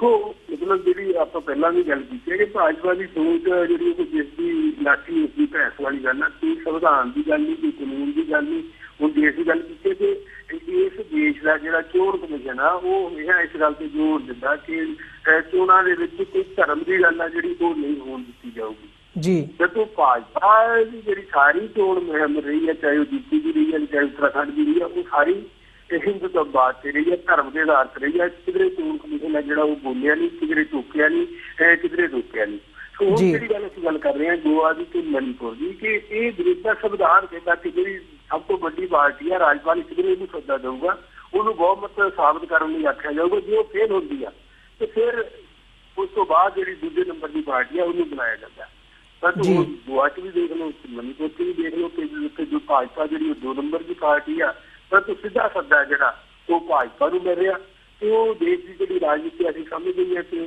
देखो मतलब जी आप पहला भी गल की है कि भाजपा की सोच जी जिसकी लाठी उसकी भैंस वाली गल है, कोई संविधान की गल नहीं, कोई कानून की गल नहीं। हम देश की गल की कि इस देश का जो चोण कमीशन आ वो हमेशा इस गल से जोर दिता कि चोणों के कोई धर्म की गल है जी वो नहीं होने दी जाऊगी जी। जो भाजपा की जी सारी चोण मुहिम रही है, चाहे वो यूपी की रही है, चाहे उत्तराखंड की रही है, वो सारी हिंदुत्ववाद से रही है, धर्म के आधार पर रही है। किधरे चोण कमीशन है जो बोलिया नहीं, किधरे टोकिया नहीं, किधरे रोकिया नहीं। तो हम जी गल असीं गल कर रहे हैं गोवा की ते मणिपुर की कि ये विरोधा संविधान कहता कि जी सब तो बड़ी पार्टी है राजपाल किधरे भी सद्दा देगा, उन्होंने बहुमत साबित करने लिए आख्या जाऊगा। जो वो फेल होती है तो फिर उस तो बाद जी दूसरे नंबर की पार्टी है उन्होंने बनाया जाता है। पर गोवा च भी देख लो, मणिपुर च भी देख लो कि जो भाजपा जी 2 नंबर की पार्टी है, परंतु सीधा सद्दा जो वो भाजपा को मिल रहा। तो देश की जी राजनीति अभी समझ गई है कि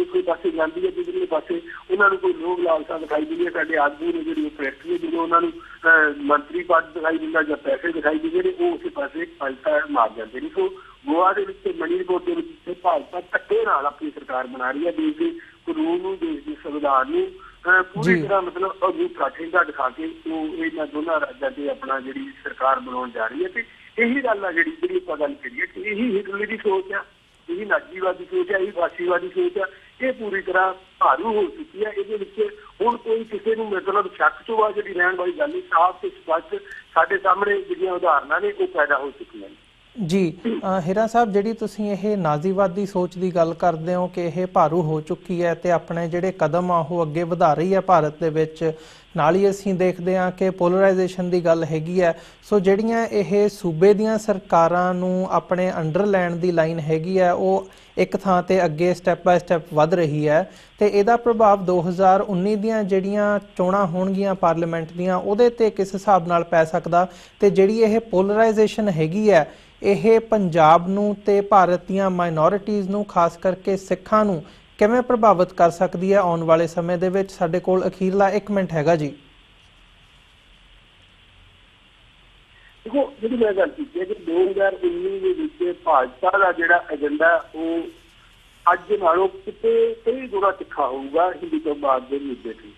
उस पास जाती है, दूसरे पास उन्होंने कोई लोग लालसा दिखाई दी है। साढ़े आगू ने जी फैक्ट्री जो उन्होंने मंत्री पद दिखाई दिता या पैसे दिखाई देते हैं, वो उस पास पैसा मार जाते हैं। सो गोवा के मणिपुर के भाजपा धक्के नाल अपनी सरकार बना रही है, देश के कानून, देश के संविधान पूरी तरह मतलब अझूठा ठेंगा दिखा के वो इन्होंने दोनों राज्यों से अपना जी सरकार बनाने जा रही है। यही गल है जी आप गल करिए कि यही हिटलर की सोच है, यही नाजीवादी सोच है, यही फासीवादी सोच है, ये पूरी तरह भारू हो चुकी है। ये हुण कोई किसी को मतलब शक चो आ जी रहने वाली गल नहीं, साफ ते स्पष्ट साडे सामने जिहड़ियां उदाहरणां ने वो पैदा हो चुकियां ने। जी हीरा साहब ਜਿਹੜੀ ਤੁਸੀਂ ਇਹ ਨਾਜ਼ੀਵਾਦੀ ਸੋਚ ਦੀ ਗੱਲ ਕਰਦੇ ਹੋ ਕਿ ਇਹ ਭਾਰੂ ਹੋ ਚੁੱਕੀ ਹੈ ਤੇ ਆਪਣੇ ਜਿਹੜੇ ਕਦਮ ਆ ਉਹ ਅੱਗੇ ਵਧਾ ਰਹੀ ਹੈ ਭਾਰਤ ਦੇ ਵਿੱਚ, ਨਾਲ ਹੀ ਅਸੀਂ ਦੇਖਦੇ ਹਾਂ ਕਿ ਪੋਲਰਾਈਜੇਸ਼ਨ ਦੀ ਗੱਲ ਹੈਗੀ ਹੈ। ਸੋ ਜਿਹੜੀਆਂ ਇਹ ਸੂਬੇ ਦੀਆਂ ਸਰਕਾਰਾਂ ਨੂੰ ਆਪਣੇ ਅੰਡਰ ਲੈਣ ਦੀ ਲਾਈਨ ਹੈਗੀ ਹੈ ਉਹ ਇੱਕ ਥਾਂ ਤੇ ਅੱਗੇ ਸਟੈਪ ਬਾਏ ਸਟੈਪ ਵੱਧ ਰਹੀ ਹੈ ਤੇ ਇਹਦਾ ਪ੍ਰਭਾਵ 2019 ਦੀਆਂ ਜਿਹੜੀਆਂ ਚੋਣਾਂ ਹੋਣਗੀਆਂ ਪਾਰਲੀਮੈਂਟ ਦੀਆਂ ਉਹਦੇ ਤੇ ਕਿਸ ਹਿਸਾਬ ਨਾਲ ਪੈ ਸਕਦਾ ਤੇ ਜਿਹੜੀ ਇਹ ਪੋਲਰਾਈਜੇਸ਼ਨ ਹੈਗੀ ਹੈ ਇਹ ਪੰਜਾਬ ਨੂੰ ਤੇ ਭਾਰਤ ਦੀਆਂ ਮਾਈਨੋਰਿਟੀਜ਼ ਨੂੰ ਖਾਸ ਕਰਕੇ ਸਿੱਖਾਂ ਨੂੰ ਕਿਵੇਂ ਪ੍ਰਭਾਵਿਤ ਕਰ ਸਕਦੀ ਹੈ ਆਉਣ ਵਾਲੇ ਸਮੇਂ ਦੇ ਵਿੱਚ? ਸਾਡੇ ਕੋਲ ਅਖੀਰਲਾ 1 ਮਿੰਟ ਹੈਗਾ ਜੀ। देखो जी मैं गल की है कि 2019 के भाजपा का जोड़ा एजेंडा वो अज नालों किते कई गुना तिखा होगा हिंदुत्ववाद के मुद्दे से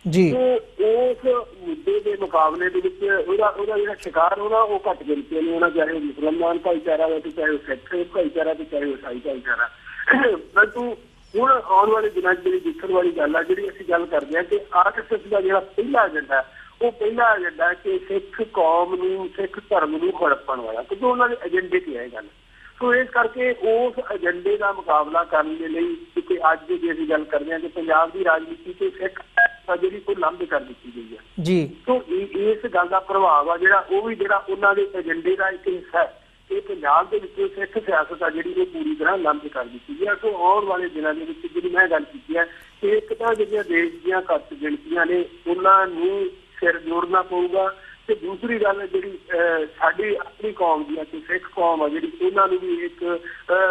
जी। तो उस मुद्दे के मुकाबले जो शिकार होना वो घट गिनती नहीं होना, चाहे मुसलमान भाईचारा हो, चाहे वो सिख भाईचारा, चाहे वो ईसाई भाईचारा। परंतु हूँ आने वाले दिनों जी देखने वाली गल है जी असीं गल करते हैं कि आरएसएस का जो पहला एजेंडा वो पहला एजेंडा कि सिख कौम नूं, सिख धर्म नूं हड़पण वाला, क्योंकि उन्होंने एजेंडे की है गल। सो इस करके उस एजेंडे का मुकाबला करने के लिए क्योंकि अज जो असीं गल करते हैं कि पंजाब की राजनीति से सिख जी कोई लंब कर दी गई है जी। तो इस गल का प्रभाव आ जिहड़ा वो भी जिहड़ा उन्होंने एजेंडे का एक हिस्सा है कि पंजाब के विच सिख सियासत आ जिहड़ी वो पूरी तरह लंब कर दी है। सो आने वाले दिनों के विच जिहड़ी मैं गल की है कि एक तो जिहड़ियां देश दीयां घट गिणतियां ने उन्होंने सिर जोड़ना पऊगा, तो दूसरी गल जी साडी अपनी कौम दी सिख कौम आ जी उन्होंने भी एक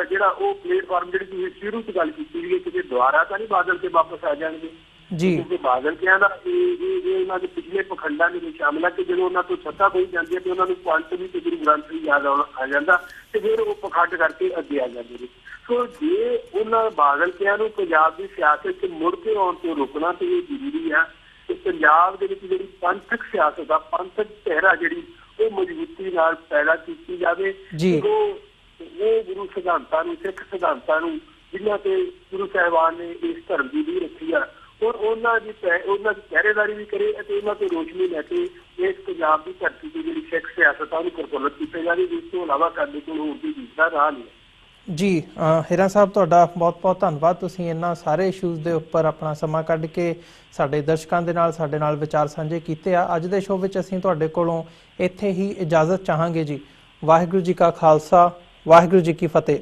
जिहड़ा वो प्लेटफार्म जी तुसीं शुरू च गल कीती है कि दोबारा तो नहीं बादल के वापस आ जाएंगे जी, क्योंकि बादल क्या उन्होंने के पिछले पखंडा में शामिल है कि जो उन्होंने तो सत्ता कोई जाती है तो उन्होंने पंत भी तो गुरु ग्रंथ भी याद आ जाता तो फिर वो पखंड करके अगे आ जाते हैं। सो जे उन्होंने बादल क्या पंजाब की सियासत मुड़ के आने तो रोकना तो ये जरूरी है कि पंजाब के जी पंथक सियासत आ, पंथक चेहरा जी वो मजबूती नाल पैदा की जाए, वो गुरु सिद्धांतां सिख सिद्धांतां जिन्हां ते गुरु साहिबान ने इस धर्म की नींह रखी है और उन्होंने पहरेदारी भी करे उन्होंने रोशनी लैके इस पंजाब की धरती की जी सिख सियासत है प्रफुल्लित किया जाए। इस तो इलावा साडे कोल होर कोई दूसरा राह नहीं है जी। हीरा साहब तुहाडा बहुत बहुत धन्नवाद, तुसीं इन्हां सारे इशूज़ दे उपर अपना समा कढ के साडे दर्शकां दे नाल विचार साझे कीते आ। अज दे शो विच असीं तुहाडे कोलों इत्थे ही इजाजत चाहांगे जी। वाहिगुरू जी का खालसा, वाहिगुरू जी की फतेह।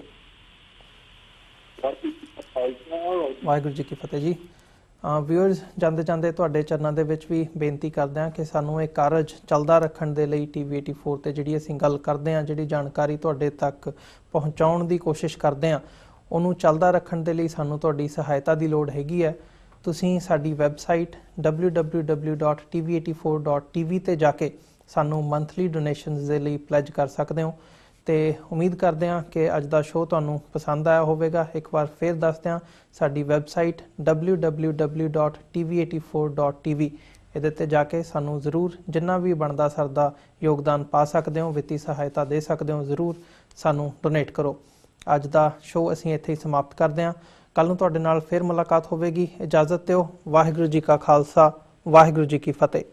वाहिगुरू जी की फतेह जी। व्यूअर्स ਜਾਂਦੇ ਜਾਂਦੇ ਤੁਹਾਡੇ ਚਰਨਾਂ ਦੇ ਵਿੱਚ ਵੀ ਬੇਨਤੀ ਕਰਦੇ ਹਾਂ ਕਿ ਸਾਨੂੰ ਇਹ ਕਾਰਜ ਚੱਲਦਾ ਰੱਖਣ ਦੇ ਲਈ TV 84 ਤੇ ਜਿਹੜੀ ਅਸੀਂ ਗੱਲ ਕਰਦੇ ਹਾਂ, ਜਿਹੜੀ ਜਾਣਕਾਰੀ ਤੁਹਾਡੇ ਤੱਕ ਪਹੁੰਚਾਉਣ ਦੀ ਕੋਸ਼ਿਸ਼ ਕਰਦੇ ਹਾਂ, ਉਹਨੂੰ ਚੱਲਦਾ ਰੱਖਣ ਦੇ ਲਈ ਸਾਨੂੰ ਤੁਹਾਡੀ ਸਹਾਇਤਾ ਦੀ ਲੋੜ ਹੈਗੀ ਹੈ। ਤੁਸੀਂ ਸਾਡੀ ਵੈਬਸਾਈਟ www.tv84.tv ਤੇ ਜਾ ਕੇ ਸਾਨੂੰ ਮੰਥਲੀ ਡੋਨੇਸ਼ਨਸ ਦੇ ਲਈ ਪਲੇਜ ਕਰ ਸਕਦੇ ਹੋ। ਤੇ ਉਮੀਦ ਕਰਦੇ ਹਾਂ ਕਿ ਅੱਜ ਦਾ ਸ਼ੋਅ ਤੁਹਾਨੂੰ ਪਸੰਦ ਆਇਆ ਹੋਵੇਗਾ। ਇੱਕ ਵਾਰ ਫਿਰ ਦੱਸਦੇ ਹਾਂ, ਸਾਡੀ ਵੈਬਸਾਈਟ www.tv84.tv ਇਹਦੇ ਤੇ ਜਾ ਕੇ ਸਾਨੂੰ ਜ਼ਰੂਰ ਜਿੰਨਾ ਵੀ ਬਣਦਾ ਸਰਦਾ ਯੋਗਦਾਨ ਪਾ ਸਕਦੇ ਹੋ, ਵਿੱਤੀ ਸਹਾਇਤਾ ਦੇ ਸਕਦੇ ਹੋ, ਜ਼ਰੂਰ ਸਾਨੂੰ ਡੋਨੇਟ ਕਰੋ। ਅੱਜ ਦਾ ਸ਼ੋਅ ਅਸੀਂ ਇੱਥੇ ਹੀ ਸਮਾਪਤ ਕਰਦੇ ਹਾਂ। ਕੱਲ੍ਹ ਨੂੰ ਤੁਹਾਡੇ ਨਾਲ ਫਿਰ ਮੁਲਾਕਾਤ ਹੋਵੇਗੀ। ਇਜਾਜ਼ਤ ਦਿਓ। ਵਾਹਿਗੁਰੂ ਜੀ ਕਾ ਖਾਲਸਾ, ਵਾਹਿਗੁਰੂ ਜੀ ਕੀ ਫਤਿਹ।